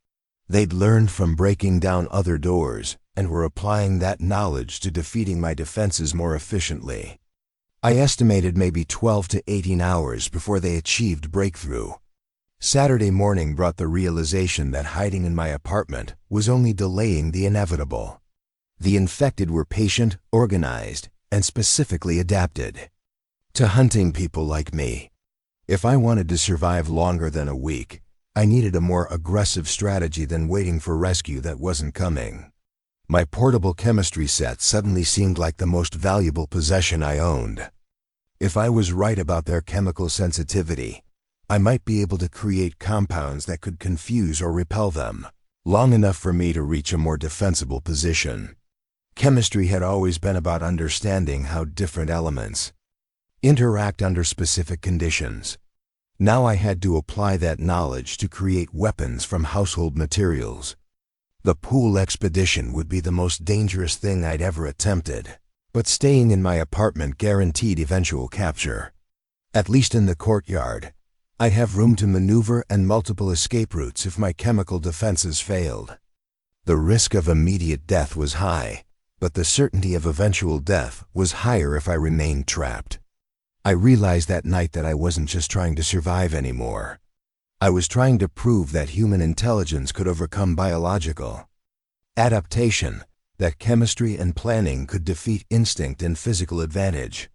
They'd learned from breaking down other doors and were applying that knowledge to defeating my defenses more efficiently. I estimated maybe 12 to 18 hours before they achieved breakthrough. Saturday morning brought the realization that hiding in my apartment was only delaying the inevitable. The infected were patient, organized, and specifically adapted to hunting people like me. If I wanted to survive longer than a week, I needed a more aggressive strategy than waiting for rescue that wasn't coming. My portable chemistry set suddenly seemed like the most valuable possession I owned. If I was right about their chemical sensitivity, I might be able to create compounds that could confuse or repel them, long enough for me to reach a more defensible position. Chemistry had always been about understanding how different elements interact under specific conditions. Now I had to apply that knowledge to create weapons from household materials. The pool expedition would be the most dangerous thing I'd ever attempted, but staying in my apartment guaranteed eventual capture. At least in the courtyard, I'd have room to maneuver and multiple escape routes if my chemical defenses failed. The risk of immediate death was high, but the certainty of eventual death was higher if I remained trapped. I realized that night that I wasn't just trying to survive anymore. I was trying to prove that human intelligence could overcome biological adaptation, that chemistry and planning could defeat instinct and physical advantage.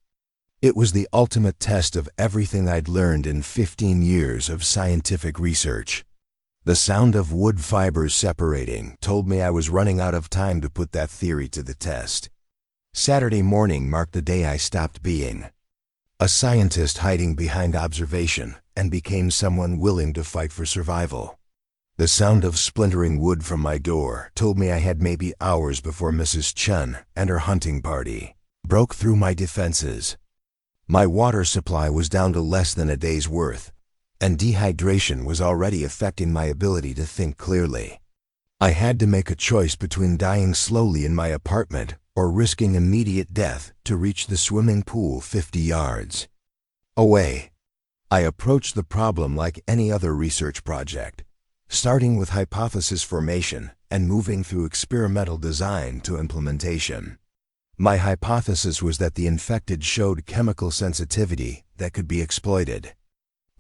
It was the ultimate test of everything I'd learned in 15 years of scientific research. The sound of wood fibers separating told me I was running out of time to put that theory to the test. Saturday morning marked the day I stopped being a scientist hiding behind observation and became someone willing to fight for survival. The sound of splintering wood from my door told me I had maybe hours before Mrs. Chun and her hunting party broke through my defenses. My water supply was down to less than a day's worth, and dehydration was already affecting my ability to think clearly. I had to make a choice between dying slowly in my apartment or risking immediate death to reach the swimming pool 50 yards away. I approached the problem like any other research project, starting with hypothesis formation and moving through experimental design to implementation. My hypothesis was that the infected showed chemical sensitivity that could be exploited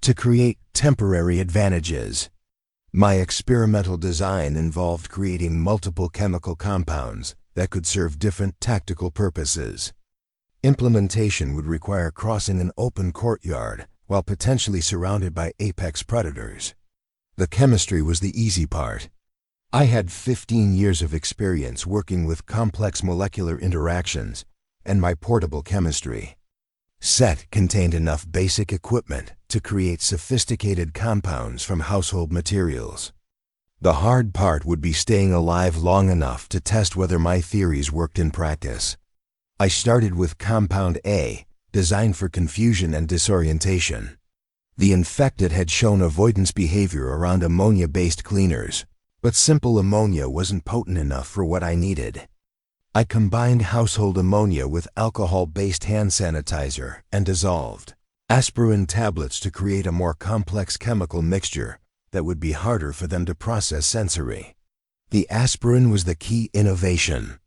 to create temporary advantages. My experimental design involved creating multiple chemical compounds that could serve different tactical purposes. Implementation would require crossing an open courtyard while potentially surrounded by apex predators. The chemistry was the easy part. I had 15 years of experience working with complex molecular interactions, and my portable chemistry set contained enough basic equipment to create sophisticated compounds from household materials. The hard part would be staying alive long enough to test whether my theories worked in practice. I started with Compound A, designed for confusion and disorientation. The infected had shown avoidance behavior around ammonia-based cleaners, but simple ammonia wasn't potent enough for what I needed. I combined household ammonia with alcohol-based hand sanitizer and dissolved aspirin tablets to create a more complex chemical mixture that would be harder for them to process sensory. The aspirin was the key innovation.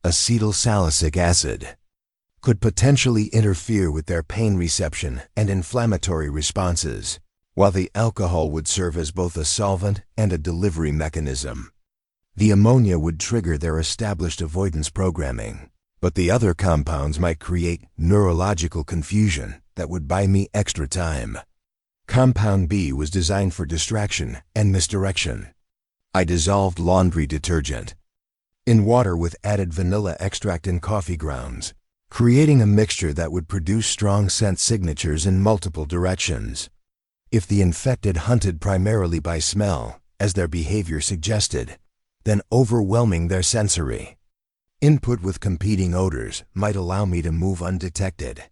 Acetylsalicylic acid could potentially interfere with their pain reception and inflammatory responses, while the alcohol would serve as both a solvent and a delivery mechanism. The ammonia would trigger their established avoidance programming, but the other compounds might create neurological confusion that would buy me extra time. Compound B was designed for distraction and misdirection. I dissolved laundry detergent in water with added vanilla extract and coffee grounds, creating a mixture that would produce strong scent signatures in multiple directions. If the infected hunted primarily by smell, as their behavior suggested, then overwhelming their sensory input with competing odors might allow me to move undetected.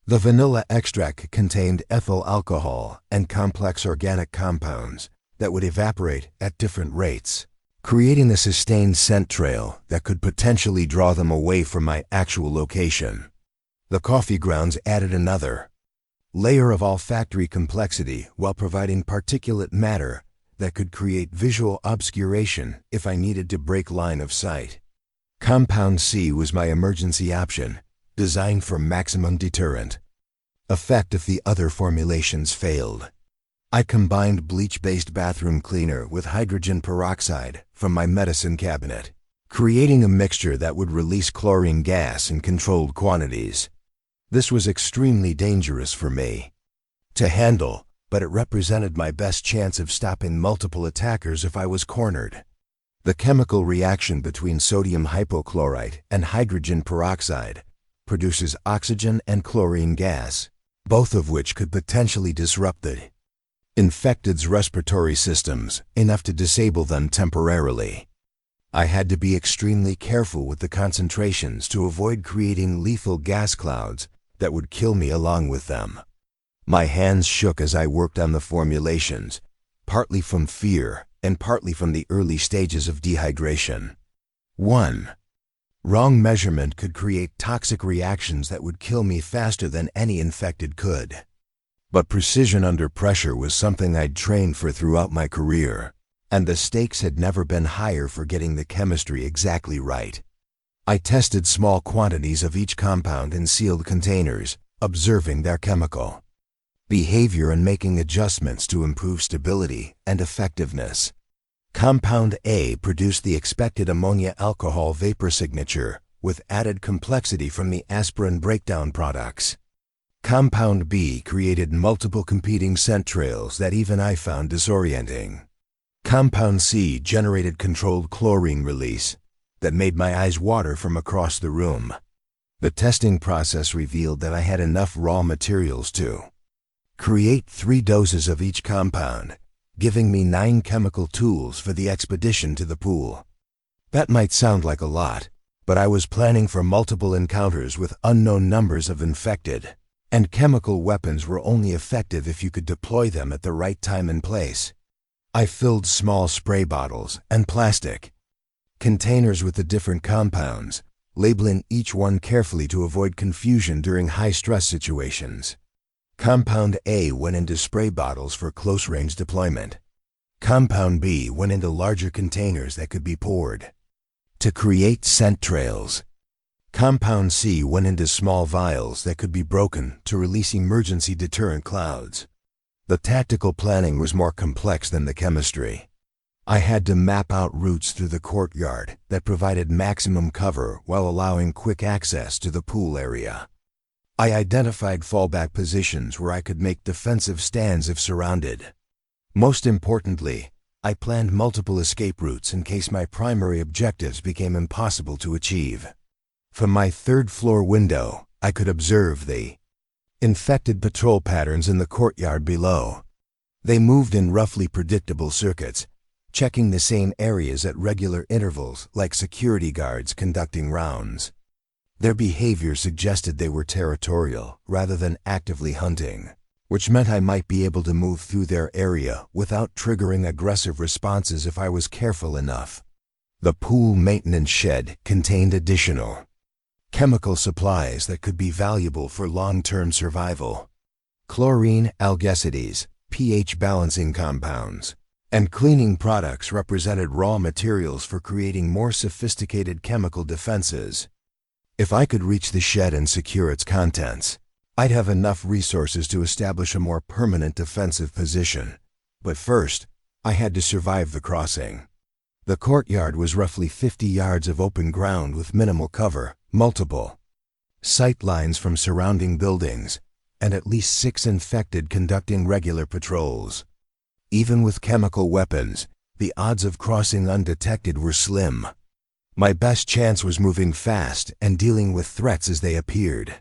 The vanilla extract contained ethyl alcohol and complex organic compounds that would evaporate at different rates, creating a sustained scent trail that could potentially draw them away from my actual location. The coffee grounds added another layer of olfactory complexity while providing particulate matter that could create visual obscuration if I needed to break line of sight. Compound C was my emergency option, designed for maximum deterrent effect if the other formulations failed. I combined bleach-based bathroom cleaner with hydrogen peroxide from my medicine cabinet, creating a mixture that would release chlorine gas in controlled quantities. This was extremely dangerous for me to handle, but it represented my best chance of stopping multiple attackers if I was cornered. The chemical reaction between sodium hypochlorite and hydrogen peroxide produces oxygen and chlorine gas, both of which could potentially disrupt the infected's respiratory systems enough to disable them temporarily. I had to be extremely careful with the concentrations to avoid creating lethal gas clouds that would kill me along with them. My hands shook as I worked on the formulations, partly from fear and partly from the early stages of dehydration. 1. Wrong measurement could create toxic reactions that would kill me faster than any infected could. But precision under pressure was something I'd trained for throughout my career, and the stakes had never been higher for getting the chemistry exactly right. I tested small quantities of each compound in sealed containers, observing their chemical behavior and making adjustments to improve stability and effectiveness. Compound A produced the expected ammonia alcohol vapor signature with added complexity from the aspirin breakdown products. Compound B created multiple competing scent trails that even I found disorienting. Compound C generated controlled chlorine release that made my eyes water from across the room. The testing process revealed that I had enough raw materials to create 3 doses of each compound, giving me 9 chemical tools for the expedition to the pool. That might sound like a lot, but I was planning for multiple encounters with unknown numbers of infected, and chemical weapons were only effective if you could deploy them at the right time and place. I filled small spray bottles and plastic containers with the different compounds, labeling each one carefully to avoid confusion during high-stress situations. Compound A went into spray bottles for close-range deployment. Compound B went into larger containers that could be poured to create scent trails. Compound C went into small vials that could be broken to release emergency deterrent clouds. The tactical planning was more complex than the chemistry. I had to map out routes through the courtyard that provided maximum cover while allowing quick access to the pool area. I identified fallback positions where I could make defensive stands if surrounded. Most importantly, I planned multiple escape routes in case my primary objectives became impossible to achieve. From my 3rd-floor window, I could observe the infected patrol patterns in the courtyard below. They moved in roughly predictable circuits, checking the same areas at regular intervals like security guards conducting rounds. Their behavior suggested they were territorial rather than actively hunting, which meant I might be able to move through their area without triggering aggressive responses if I was careful enough. The pool maintenance shed contained additional chemical supplies that could be valuable for long-term survival. Chlorine algicides, pH balancing compounds, and cleaning products represented raw materials for creating more sophisticated chemical defenses. If I could reach the shed and secure its contents, I'd have enough resources to establish a more permanent defensive position. But first, I had to survive the crossing. The courtyard was roughly 50 yards of open ground with minimal cover, multiple sight lines from surrounding buildings, and at least 6 infected conducting regular patrols. Even with chemical weapons, the odds of crossing undetected were slim. My best chance was moving fast and dealing with threats as they appeared.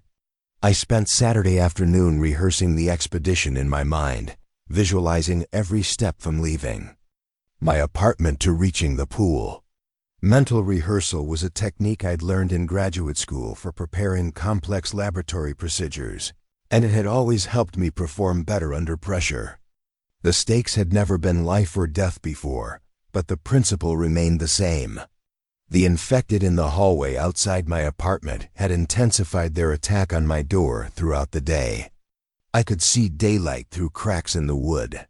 I spent Saturday afternoon rehearsing the expedition in my mind, visualizing every step from leaving my apartment to reaching the pool. Mental rehearsal was a technique I'd learned in graduate school for preparing complex laboratory procedures, and it had always helped me perform better under pressure. The stakes had never been life or death before, but the principle remained the same. The infected in the hallway outside my apartment had intensified their attack on my door throughout the day. I could see daylight through cracks in the wood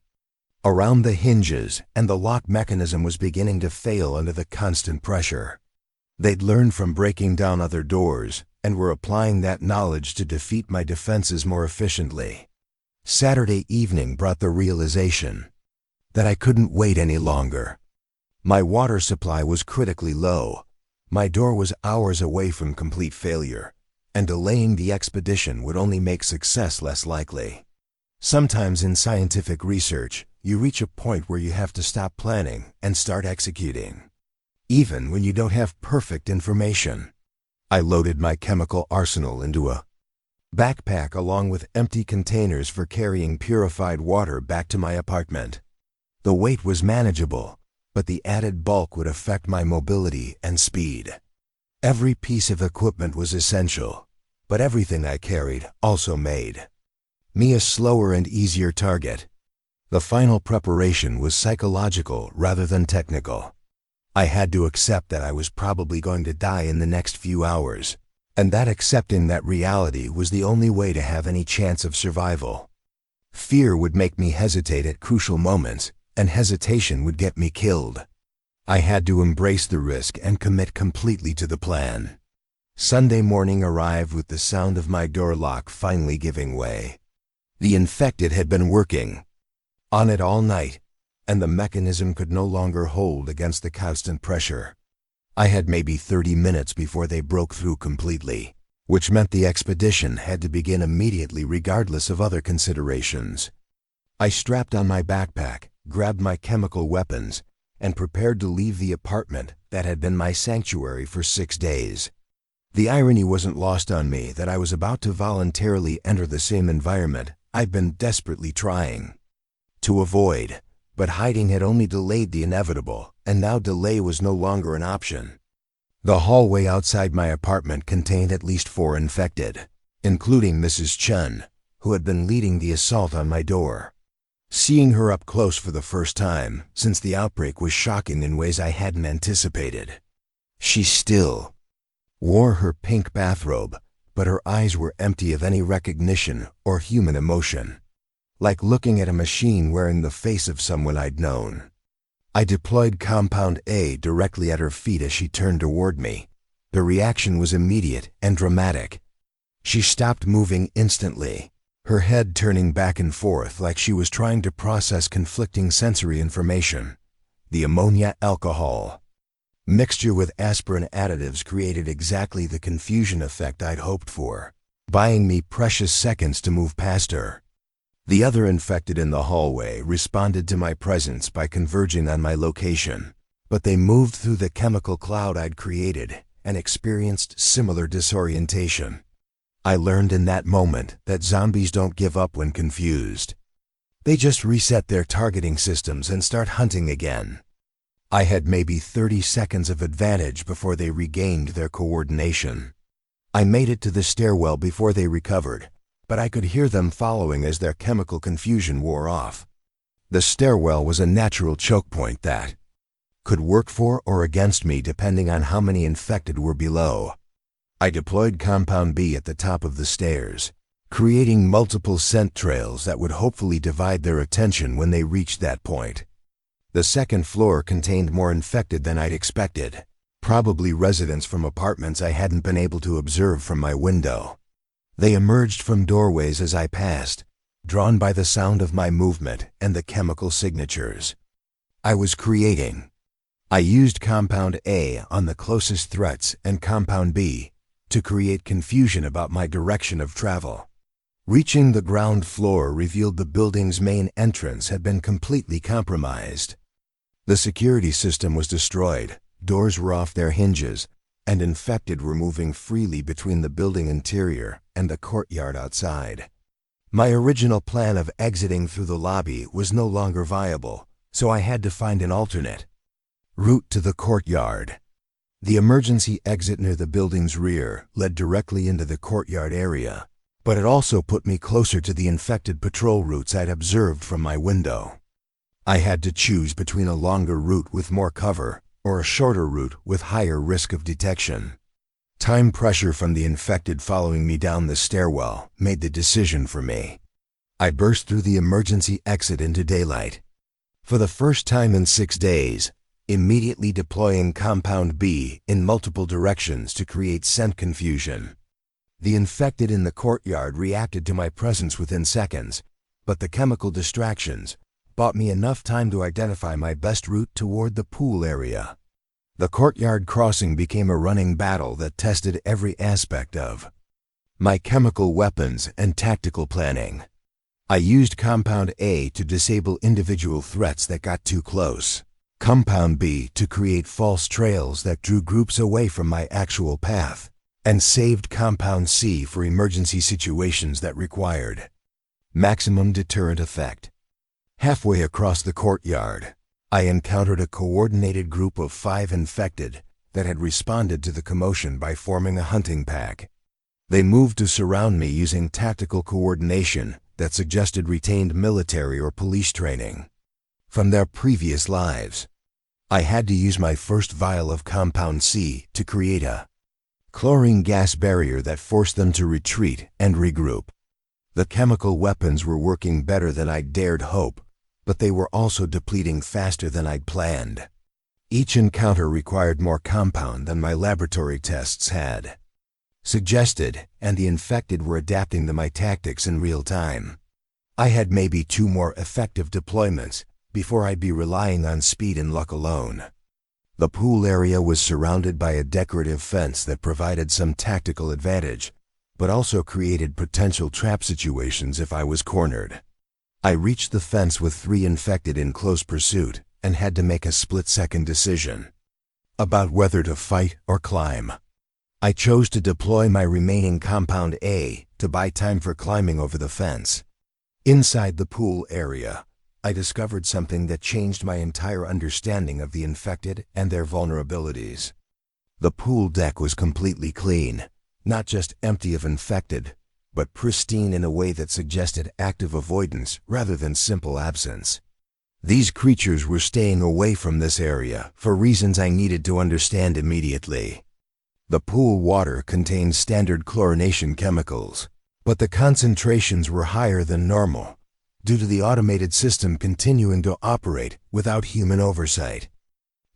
around the hinges, and the lock mechanism was beginning to fail under the constant pressure. They'd learned from breaking down other doors and were applying that knowledge to defeat my defenses more efficiently. Saturday evening brought the realization that I couldn't wait any longer. My water supply was critically low, my door was hours away from complete failure, and delaying the expedition would only make success less likely. Sometimes in scientific research, you reach a point where you have to stop planning and start executing. even when you don't have perfect information. I loaded my chemical arsenal into a backpack along with empty containers for carrying purified water back to my apartment. The weight was manageable, but the added bulk would affect my mobility and speed. Every piece of equipment was essential, but everything I carried also made me a slower and easier target. The final preparation was psychological rather than technical. I had to accept that I was probably going to die in the next few hours, and that accepting that reality was the only way to have any chance of survival. Fear would make me hesitate at crucial moments, and hesitation would get me killed. I had to embrace the risk and commit completely to the plan. Sunday morning arrived with the sound of my door lock finally giving way. The infected had been working on it all night, and the mechanism could no longer hold against the constant pressure. I had maybe 30 minutes before they broke through completely, which meant the expedition had to begin immediately regardless of other considerations. I strapped on my backpack, grabbed my chemical weapons, and prepared to leave the apartment that had been my sanctuary for 6 days. The irony wasn't lost on me that I was about to voluntarily enter the same environment I'd been desperately trying to avoid, but hiding had only delayed the inevitable, and now delay was no longer an option. The hallway outside my apartment contained at least 4 infected, including Mrs. Chun, who had been leading the assault on my door. Seeing her up close for the first time since the outbreak was shocking in ways I hadn't anticipated. She still wore her pink bathrobe, but her eyes were empty of any recognition or human emotion, like looking at a machine wearing the face of someone I'd known. I deployed Compound A directly at her feet as she turned toward me. The reaction was immediate and dramatic. She stopped moving instantly, her head turning back and forth like she was trying to process conflicting sensory information. The ammonia alcohol mixture with aspirin additives created exactly the confusion effect I'd hoped for, buying me precious seconds to move past her. The other infected in the hallway responded to my presence by converging on my location, but they moved through the chemical cloud I'd created and experienced similar disorientation. I learned in that moment that zombies don't give up when confused. They just reset their targeting systems and start hunting again. I had maybe 30 seconds of advantage before they regained their coordination. I made it to the stairwell before they recovered, but I could hear them following as their chemical confusion wore off. The stairwell was a natural choke point that could work for or against me depending on how many infected were below. I deployed Compound B at the top of the stairs, creating multiple scent trails that would hopefully divide their attention when they reached that point. The second floor contained more infected than I'd expected, probably residents from apartments I hadn't been able to observe from my window. They emerged from doorways as I passed, drawn by the sound of my movement and the chemical signatures I was creating. I used Compound A on the closest threats and Compound B to create confusion about my direction of travel. Reaching the ground floor revealed the building's main entrance had been completely compromised. The security system was destroyed, doors were off their hinges, and infected were moving freely between the building interior and the courtyard outside. My original plan of exiting through the lobby was no longer viable, so I had to find an alternate route to the courtyard. The emergency exit near the building's rear led directly into the courtyard area, but it also put me closer to the infected patrol routes I'd observed from my window. I had to choose between a longer route with more cover or a shorter route with higher risk of detection. Time pressure from the infected following me down the stairwell made the decision for me. I burst through the emergency exit into daylight. For the first time in 6 days, immediately deploying Compound B in multiple directions to create scent confusion. The infected in the courtyard reacted to my presence within seconds, but the chemical distractions bought me enough time to identify my best route toward the pool area. The courtyard crossing became a running battle that tested every aspect of my chemical weapons and tactical planning. I used Compound A to disable individual threats that got too close, Compound B to create false trails that drew groups away from my actual path, and saved Compound C for emergency situations that required maximum deterrent effect. Halfway across the courtyard, I encountered a coordinated group of 5 infected that had responded to the commotion by forming a hunting pack. They moved to surround me using tactical coordination that suggested retained military or police training from their previous lives. I had to use my first vial of Compound C to create a chlorine gas barrier that forced them to retreat and regroup. The chemical weapons were working better than I'd dared hope, but they were also depleting faster than I'd planned. Each encounter required more compound than my laboratory tests had suggested, and the infected were adapting to my tactics in real time. I had maybe 2 more effective deployments before I'd be relying on speed and luck alone. The pool area was surrounded by a decorative fence that provided some tactical advantage, but also created potential trap situations if I was cornered. I reached the fence with 3 infected in close pursuit and had to make a split-second decision about whether to fight or climb. I chose to deploy my remaining Compound A to buy time for climbing over the fence. Inside the pool area, I discovered something that changed my entire understanding of the infected and their vulnerabilities. The pool deck was completely clean, not just empty of infected, but pristine in a way that suggested active avoidance rather than simple absence. These creatures were staying away from this area for reasons I needed to understand immediately. The pool water contained standard chlorination chemicals, but the concentrations were higher than normal due to the automated system continuing to operate without human oversight.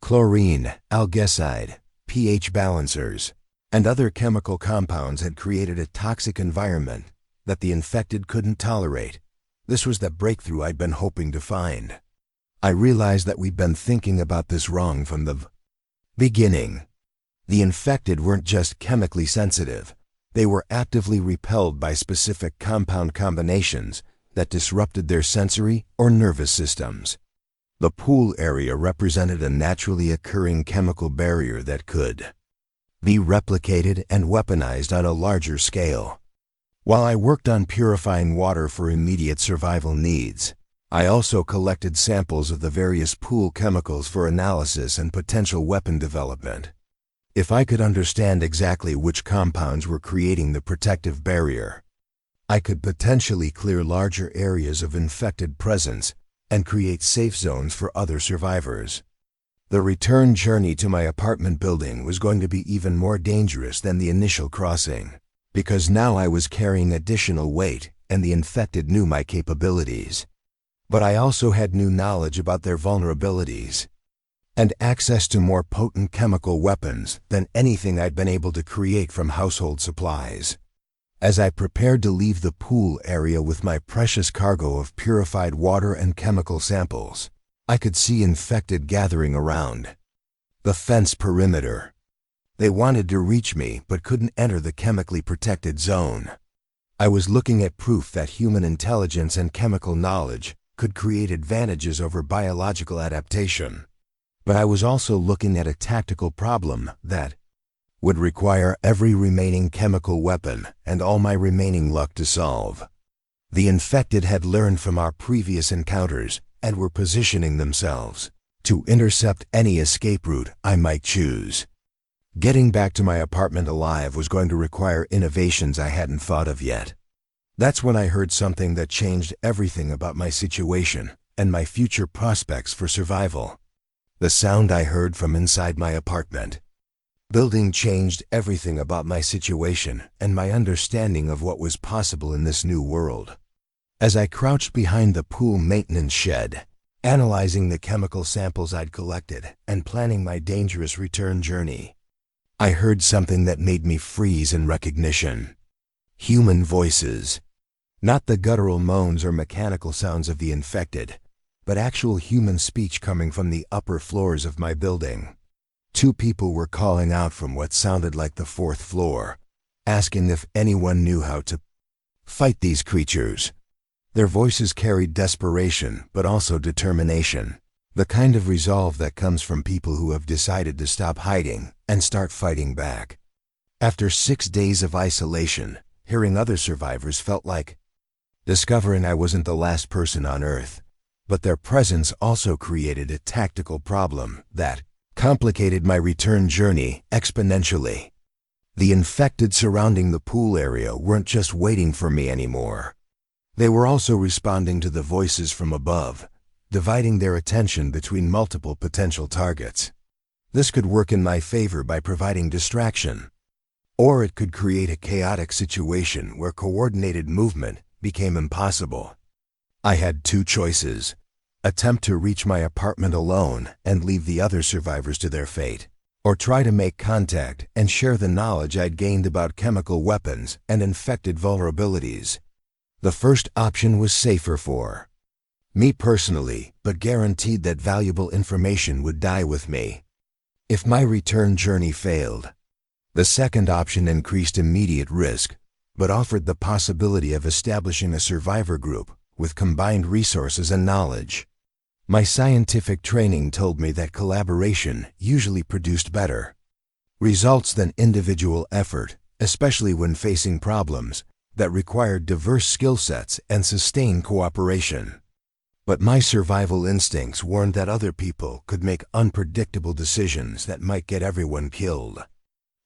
Chlorine, algicide, pH balancers, and other chemical compounds had created a toxic environment that the infected couldn't tolerate. This was the breakthrough I'd been hoping to find. I realized that we'd been thinking about this wrong from the beginning. The infected weren't just chemically sensitive. They were actively repelled by specific compound combinations that disrupted their sensory or nervous systems. The pool area represented a naturally occurring chemical barrier that could be replicated and weaponized on a larger scale. While I worked on purifying water for immediate survival needs, I also collected samples of the various pool chemicals for analysis and potential weapon development. If I could understand exactly which compounds were creating the protective barrier, I could potentially clear larger areas of infected presence and create safe zones for other survivors. The return journey to my apartment building was going to be even more dangerous than the initial crossing, because now I was carrying additional weight and the infected knew my capabilities. But I also had new knowledge about their vulnerabilities and access to more potent chemical weapons than anything I'd been able to create from household supplies. As I prepared to leave the pool area with my precious cargo of purified water and chemical samples, I could see infected gathering around the fence perimeter. They wanted to reach me but couldn't enter the chemically protected zone. I was looking at proof that human intelligence and chemical knowledge could create advantages over biological adaptation. But I was also looking at a tactical problem that would require every remaining chemical weapon and all my remaining luck to solve. The infected had learned from our previous encounters and were positioning themselves to intercept any escape route I might choose. Getting back to my apartment alive was going to require innovations I hadn't thought of yet. That's when I heard something that changed everything about my situation and my future prospects for survival. The sound I heard from inside my apartment building changed everything about my situation and my understanding of what was possible in this new world. As I crouched behind the pool maintenance shed, analyzing the chemical samples I'd collected and planning my dangerous return journey, I heard something that made me freeze in recognition. Human voices. Not the guttural moans or mechanical sounds of the infected, but actual human speech coming from the upper floors of my building. 2 people were calling out from what sounded like the 4th floor, asking if anyone knew how to fight these creatures. Their voices carried desperation, but also determination. The kind of resolve that comes from people who have decided to stop hiding and start fighting back. After 6 days of isolation, hearing other survivors felt like discovering I wasn't the last person on Earth, but their presence also created a tactical problem that complicated my return journey exponentially. The infected surrounding the pool area weren't just waiting for me anymore. They were also responding to the voices from above, dividing their attention between multiple potential targets. This could work in my favor by providing distraction, or it could create a chaotic situation where coordinated movement became impossible. I had 2 choices: attempt to reach my apartment alone and leave the other survivors to their fate, or try to make contact and share the knowledge I'd gained about chemical weapons and infected vulnerabilities. The first option was safer for me personally, but guaranteed that valuable information would die with me if my return journey failed. The second option increased immediate risk, but offered the possibility of establishing a survivor group with combined resources and knowledge. My scientific training told me that collaboration usually produced better results than individual effort, especially when facing problems that required diverse skill sets and sustained cooperation. But my survival instincts warned that other people could make unpredictable decisions that might get everyone killed.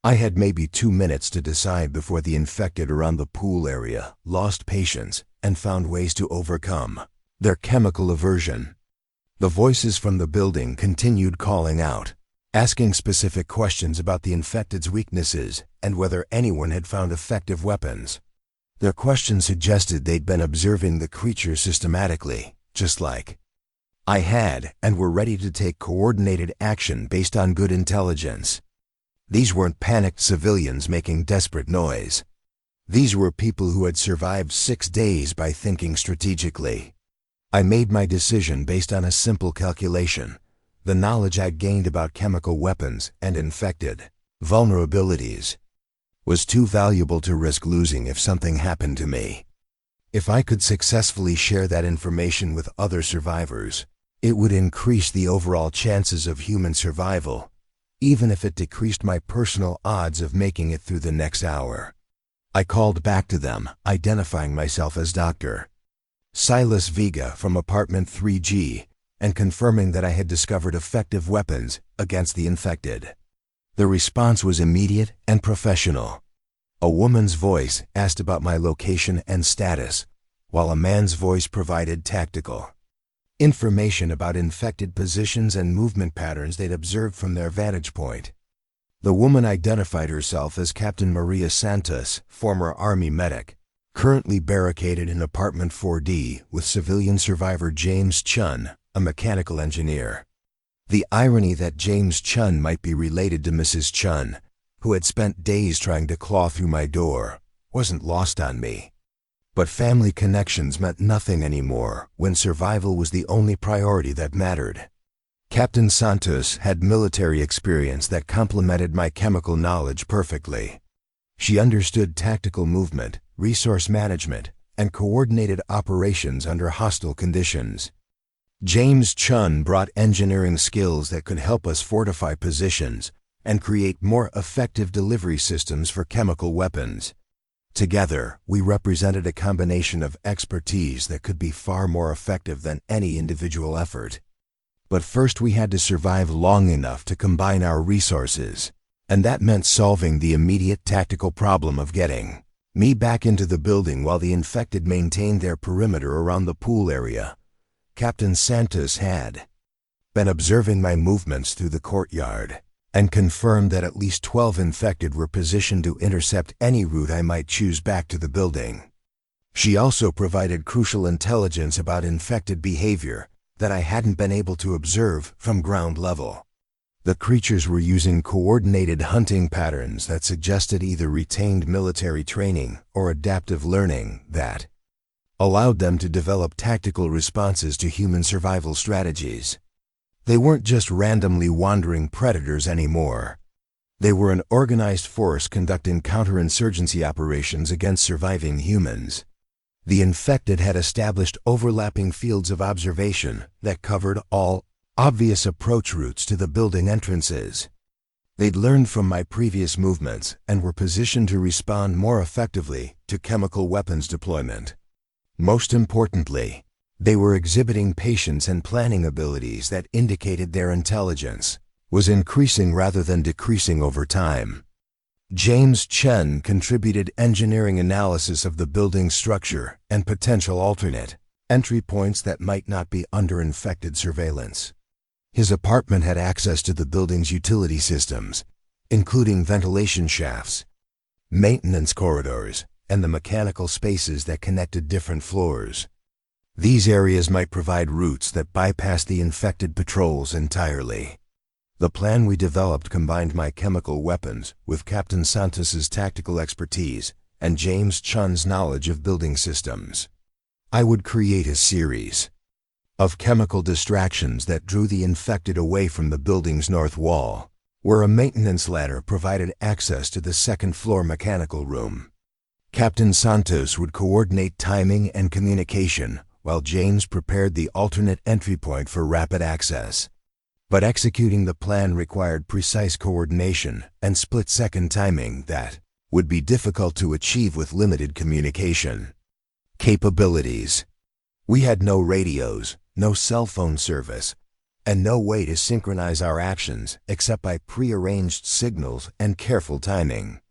I had maybe 2 minutes to decide before the infected around the pool area lost patience and found ways to overcome their chemical aversion. The voices from the building continued calling out, asking specific questions about the infected's weaknesses and whether anyone had found effective weapons. Their questions suggested they'd been observing the creature systematically, just like I had, and were ready to take coordinated action based on good intelligence. These weren't panicked civilians making desperate noise. These were people who had survived 6 days by thinking strategically. I made my decision based on a simple calculation: the knowledge I'd gained about chemical weapons and infected vulnerabilities was too valuable to risk losing if something happened to me. If I could successfully share that information with other survivors, it would increase the overall chances of human survival, even if it decreased my personal odds of making it through the next hour. I called back to them, identifying myself as Dr. Silas Vega from apartment 3G, and confirming that I had discovered effective weapons against the infected. The response was immediate and professional. A woman's voice asked about my location and status, while a man's voice provided tactical information about infected positions and movement patterns they'd observed from their vantage point. The woman identified herself as Captain Maria Santos, former Army medic, currently barricaded in apartment 4D with civilian survivor James Chun, a mechanical engineer. The irony that James Chun might be related to Mrs. Chun, who had spent days trying to claw through my door, wasn't lost on me. But family connections meant nothing anymore when survival was the only priority that mattered. Captain Santos had military experience that complemented my chemical knowledge perfectly. She understood tactical movement, resource management, and coordinated operations under hostile conditions. James Chun brought engineering skills that could help us fortify positions and create more effective delivery systems for chemical weapons. Together, we represented a combination of expertise that could be far more effective than any individual effort. But first we had to survive long enough to combine our resources, and that meant solving the immediate tactical problem of getting me back into the building while the infected maintained their perimeter around the pool area. Captain Santos had been observing my movements through the courtyard and confirmed that at least 12 infected were positioned to intercept any route I might choose back to the building. She also provided crucial intelligence about infected behavior that I hadn't been able to observe from ground level. The creatures were using coordinated hunting patterns that suggested either retained military training or adaptive learning that allowed them to develop tactical responses to human survival strategies. They weren't just randomly wandering predators anymore. They were an organized force conducting counterinsurgency operations against surviving humans. The infected had established overlapping fields of observation that covered all obvious approach routes to the building entrances. They'd learned from my previous movements and were positioned to respond more effectively to chemical weapons deployment. Most importantly, they were exhibiting patience and planning abilities that indicated their intelligence was increasing rather than decreasing over time. James Chen contributed engineering analysis of the building's structure and potential alternate entry points that might not be under infected surveillance. His apartment had access to the building's utility systems, including ventilation shafts, maintenance corridors, and the mechanical spaces that connected different floors. These areas might provide routes that bypass the infected patrols entirely. The plan we developed combined my chemical weapons with Captain Santos's tactical expertise and James Chen's knowledge of building systems. I would create a series of chemical distractions that drew the infected away from the building's north wall, where a maintenance ladder provided access to the second-floor mechanical room. Captain Santos would coordinate timing and communication, while James prepared the alternate entry point for rapid access. But executing the plan required precise coordination and split-second timing that would be difficult to achieve with limited communication. Capabilities. We had no radios, no cell phone service, and no way to synchronize our actions except by pre-arranged signals and careful timing.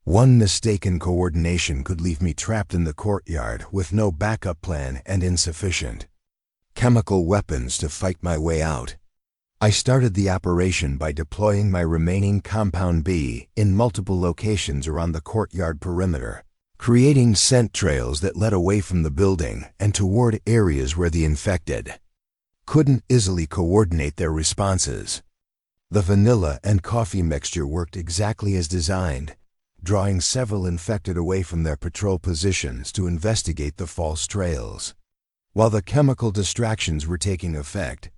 One mistaken coordination could leave me trapped in the courtyard with no backup plan and insufficient chemical weapons to fight my way out. I started the operation by deploying my remaining Compound B in multiple locations around the courtyard perimeter, creating scent trails that led away from the building and toward areas where the infected couldn't easily coordinate their responses. The vanilla and coffee mixture worked exactly as designed, drawing several infected away from their patrol positions to investigate the false trails. While the chemical distractions were taking effect,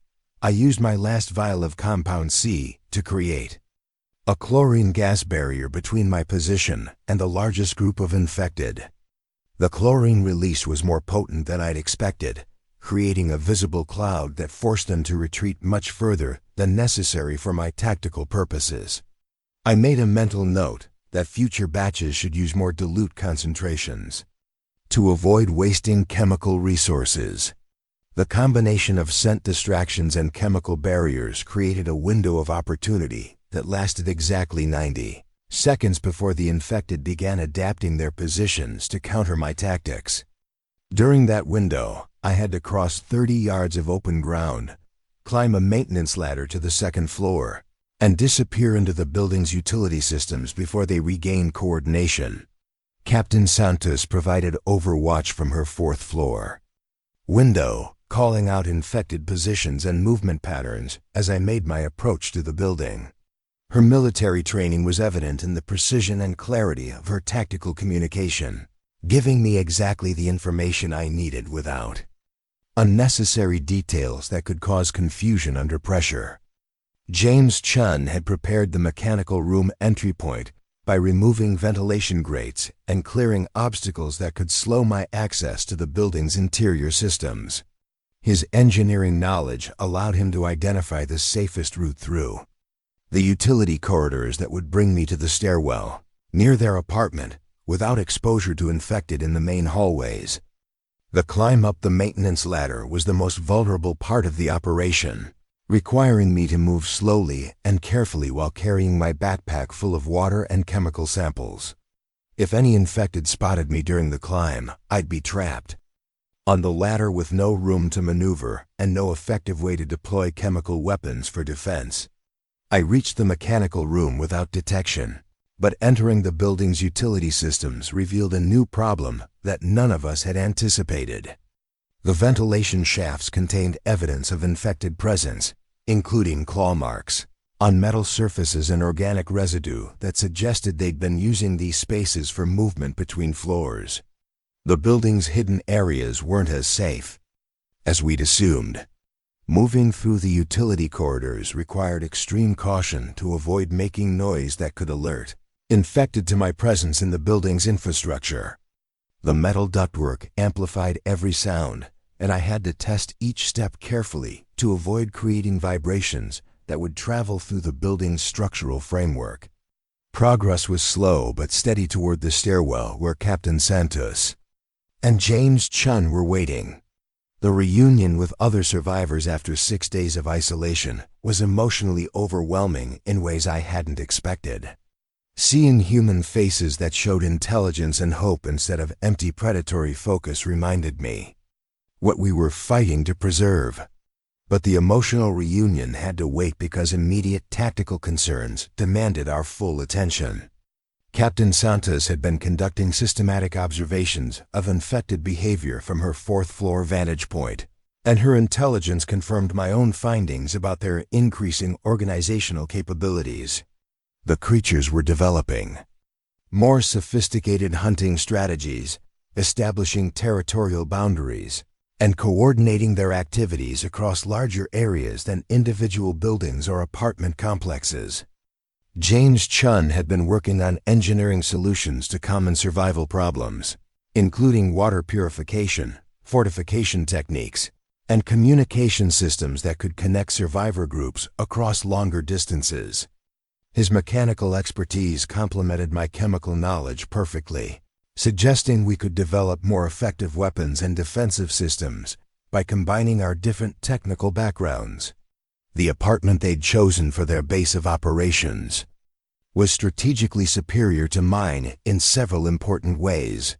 I used my last vial of Compound C to create a chlorine gas barrier between my position and the largest group of infected. The chlorine release was more potent than I'd expected, creating a visible cloud that forced them to retreat much further than necessary for my tactical purposes. I made a mental note that future batches should use more dilute concentrations to avoid wasting chemical resources. The combination of scent distractions and chemical barriers created a window of opportunity that lasted exactly 90 seconds before the infected began adapting their positions to counter my tactics. During that window, I had to cross 30 yards of open ground, climb a maintenance ladder to the second floor, and disappear into the building's utility systems before they regained coordination. Captain Santos provided overwatch from her fourth floor window, calling out infected positions and movement patterns as I made my approach to the building. Her military training was evident in the precision and clarity of her tactical communication, giving me exactly the information I needed without unnecessary details that could cause confusion under pressure. James Chen had prepared the mechanical room entry point by removing ventilation grates and clearing obstacles that could slow my access to the building's interior systems. His engineering knowledge allowed him to identify the safest route through the utility corridors that would bring me to the stairwell near their apartment without exposure to infected in the main hallways. The climb up the maintenance ladder was the most vulnerable part of the operation, requiring me to move slowly and carefully while carrying my backpack full of water and chemical samples. If any infected spotted me during the climb, I'd be trapped on the ladder with no room to maneuver and no effective way to deploy chemical weapons for defense. I reached the mechanical room without detection, but entering the building's utility systems revealed a new problem that none of us had anticipated. The ventilation shafts contained evidence of infected presence, including claw marks on metal surfaces and organic residue that suggested they'd been using these spaces for movement between floors. The building's hidden areas weren't as safe as we'd assumed. Moving through the utility corridors required extreme caution to avoid making noise that could alert infected to my presence in the building's infrastructure. The metal ductwork amplified every sound, and I had to test each step carefully to avoid creating vibrations that would travel through the building's structural framework. Progress was slow but steady toward the stairwell where Captain Santos and James Chun were waiting. The reunion with other survivors after 6 days of isolation was emotionally overwhelming in ways I hadn't expected. Seeing human faces that showed intelligence and hope instead of empty predatory focus reminded me what we were fighting to preserve. But the emotional reunion had to wait because immediate tactical concerns demanded our full attention. Captain Santos had been conducting systematic observations of infected behavior from her fourth-floor vantage point, and her intelligence confirmed my own findings about their increasing organizational capabilities. The creatures were developing more sophisticated hunting strategies, establishing territorial boundaries, and coordinating their activities across larger areas than individual buildings or apartment complexes. James Chun had been working on engineering solutions to common survival problems, including water purification, fortification techniques, and communication systems that could connect survivor groups across longer distances. His mechanical expertise complemented my chemical knowledge perfectly, suggesting we could develop more effective weapons and defensive systems by combining our different technical backgrounds. The apartment they'd chosen for their base of operations was strategically superior to mine in several important ways.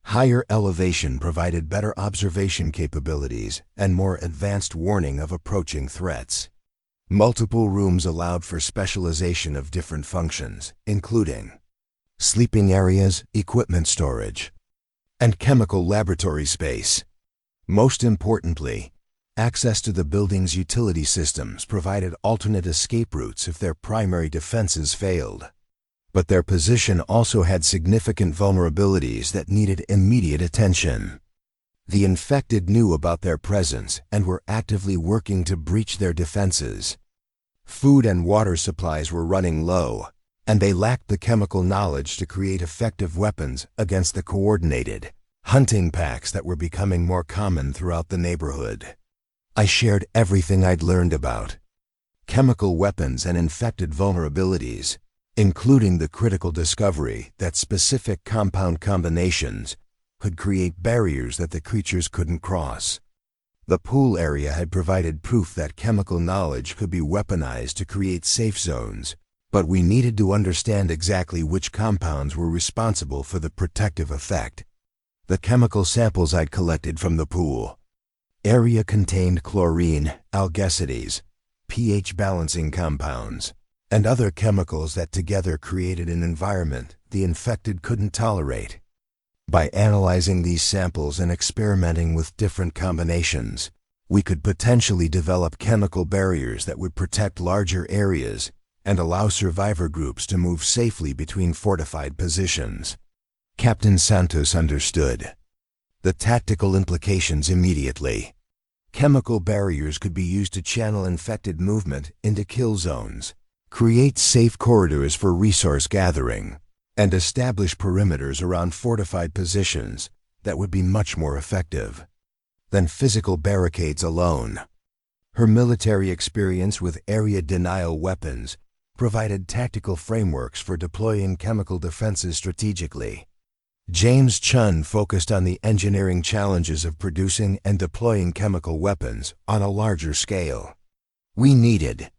Higher elevation provided better observation capabilities and more advanced warning of approaching threats. Multiple rooms allowed for specialization of different functions, including sleeping areas, equipment storage, and chemical laboratory space. Most importantly, access to the building's utility systems provided alternate escape routes if their primary defenses failed. But their position also had significant vulnerabilities that needed immediate attention. The infected knew about their presence and were actively working to breach their defenses. Food and water supplies were running low, and they lacked the chemical knowledge to create effective weapons against the coordinated hunting packs that were becoming more common throughout the neighborhood. I shared everything I'd learned about chemical weapons and infected vulnerabilities, including the critical discovery that specific compound combinations could create barriers that the creatures couldn't cross. The pool area had provided proof that chemical knowledge could be weaponized to create safe zones, but we needed to understand exactly which compounds were responsible for the protective effect. The chemical samples I'd collected from the pool area contained chlorine, algecides, pH balancing compounds, and other chemicals that together created an environment the infected couldn't tolerate. By analyzing these samples and experimenting with different combinations, we could potentially develop chemical barriers that would protect larger areas and allow survivor groups to move safely between fortified positions. Captain Santos understood the tactical implications immediately. Chemical barriers could be used to channel infected movement into kill zones, create safe corridors for resource gathering, and establish perimeters around fortified positions that would be much more effective than physical barricades alone. Her military experience with area denial weapons provided tactical frameworks for deploying chemical defenses strategically. James Chun focused on the engineering challenges of producing and deploying chemical weapons on a larger scale. We needed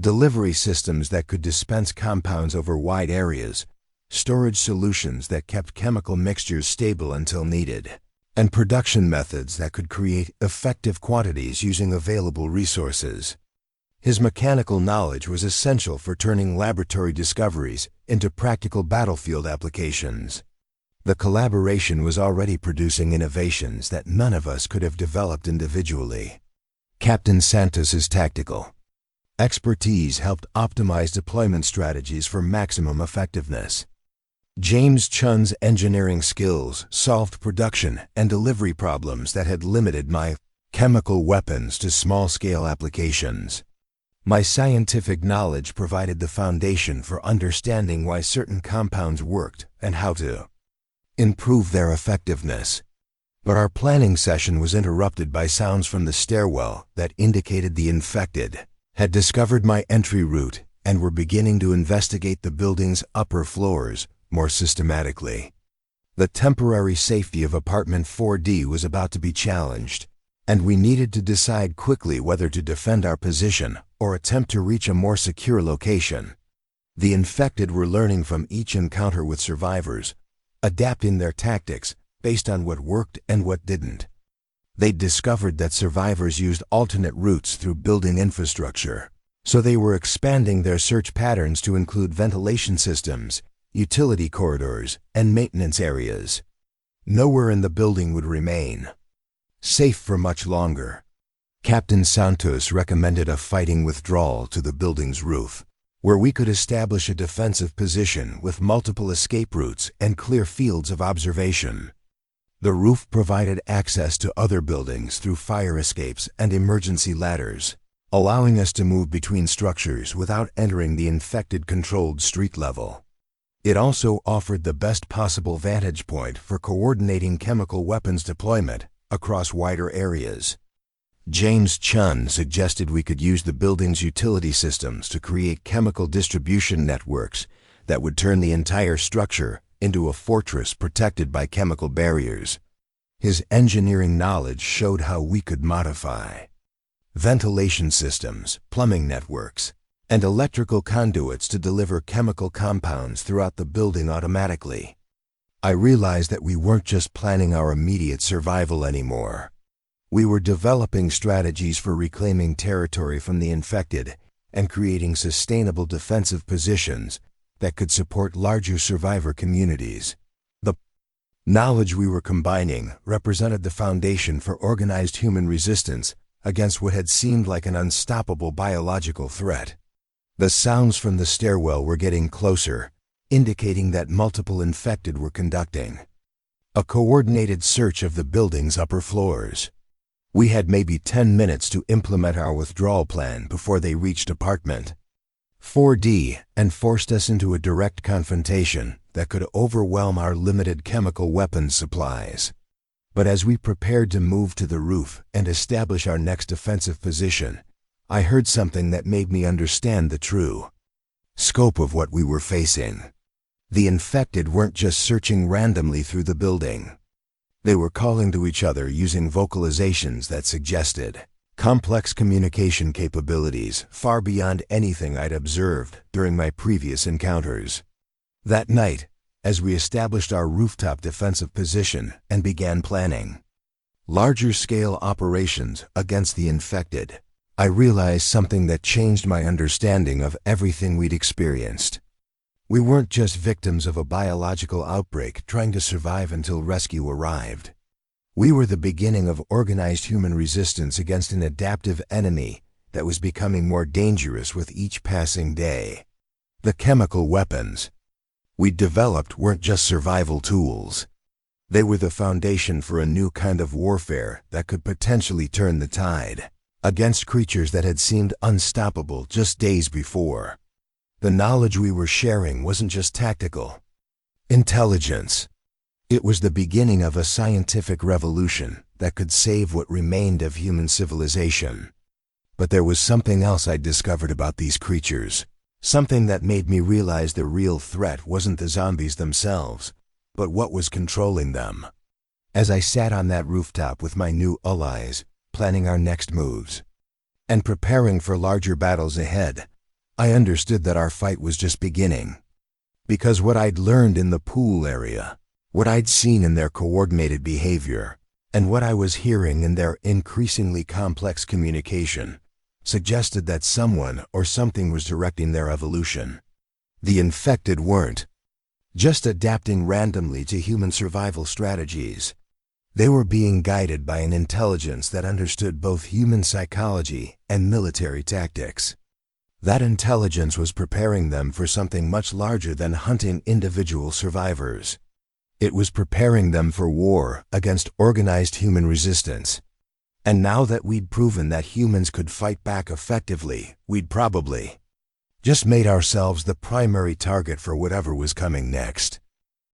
delivery systems that could dispense compounds over wide areas, storage solutions that kept chemical mixtures stable until needed, and production methods that could create effective quantities using available resources. His mechanical knowledge was essential for turning laboratory discoveries into practical battlefield applications. The collaboration was already producing innovations that none of us could have developed individually. Captain Santos's tactical expertise helped optimize deployment strategies for maximum effectiveness. James Chun's engineering skills solved production and delivery problems that had limited my chemical weapons to small-scale applications. My scientific knowledge provided the foundation for understanding why certain compounds worked and how to improve their effectiveness. But our planning session was interrupted by sounds from the stairwell that indicated the infected had discovered my entry route and were beginning to investigate the building's upper floors more systematically. The temporary safety of apartment 4D was about to be challenged, and we needed to decide quickly whether to defend our position or attempt to reach a more secure location. The infected were learning from each encounter with survivors, adapting their tactics based on what worked and what didn't. They'd discovered that survivors used alternate routes through building infrastructure, so they were expanding their search patterns to include ventilation systems, utility corridors, and maintenance areas. Nowhere in the building would remain safe for much longer. Captain Santos recommended a fighting withdrawal to the building's roof, where we could establish a defensive position with multiple escape routes and clear fields of observation. The roof provided access to other buildings through fire escapes and emergency ladders, allowing us to move between structures without entering the infected-controlled street level. It also offered the best possible vantage point for coordinating chemical weapons deployment across wider areas. James Chun suggested we could use the building's utility systems to create chemical distribution networks that would turn the entire structure into a fortress protected by chemical barriers. His engineering knowledge showed how we could modify ventilation systems, plumbing networks, and electrical conduits to deliver chemical compounds throughout the building automatically. I realized that we weren't just planning our immediate survival anymore. We were developing strategies for reclaiming territory from the infected and creating sustainable defensive positions that could support larger survivor communities. The knowledge we were combining represented the foundation for organized human resistance against what had seemed like an unstoppable biological threat. The sounds from the stairwell were getting closer, indicating that multiple infected were conducting a coordinated search of the building's upper floors. We had maybe 10 minutes to implement our withdrawal plan before they reached apartment 4D and forced us into a direct confrontation that could overwhelm our limited chemical weapons supplies. But as we prepared to move to the roof and establish our next defensive position, I heard something that made me understand the true scope of what we were facing. The infected weren't just searching randomly through the building. They were calling to each other using vocalizations that suggested complex communication capabilities far beyond anything I'd observed during my previous encounters. That night, as we established our rooftop defensive position and began planning larger-scale operations against the infected, I realized something that changed my understanding of everything we'd experienced. We weren't just victims of a biological outbreak trying to survive until rescue arrived. We were the beginning of organized human resistance against an adaptive enemy that was becoming more dangerous with each passing day. The chemical weapons we'd developed weren't just survival tools. They were the foundation for a new kind of warfare that could potentially turn the tide against creatures that had seemed unstoppable just days before. The knowledge we were sharing wasn't just tactical intelligence. It was the beginning of a scientific revolution that could save what remained of human civilization. But there was something else I'd discovered about these creatures, something that made me realize the real threat wasn't the zombies themselves, but what was controlling them. As I sat on that rooftop with my new allies, planning our next moves and preparing for larger battles ahead, I understood that our fight was just beginning. Because what I'd learned in the pool area, what I'd seen in their coordinated behavior, and what I was hearing in their increasingly complex communication suggested that someone or something was directing their evolution. The infected weren't just adapting randomly to human survival strategies. They were being guided by an intelligence that understood both human psychology and military tactics. That intelligence was preparing them for something much larger than hunting individual survivors. It was preparing them for war against organized human resistance. And now that we'd proven that humans could fight back effectively, we'd probably just made ourselves the primary target for whatever was coming next.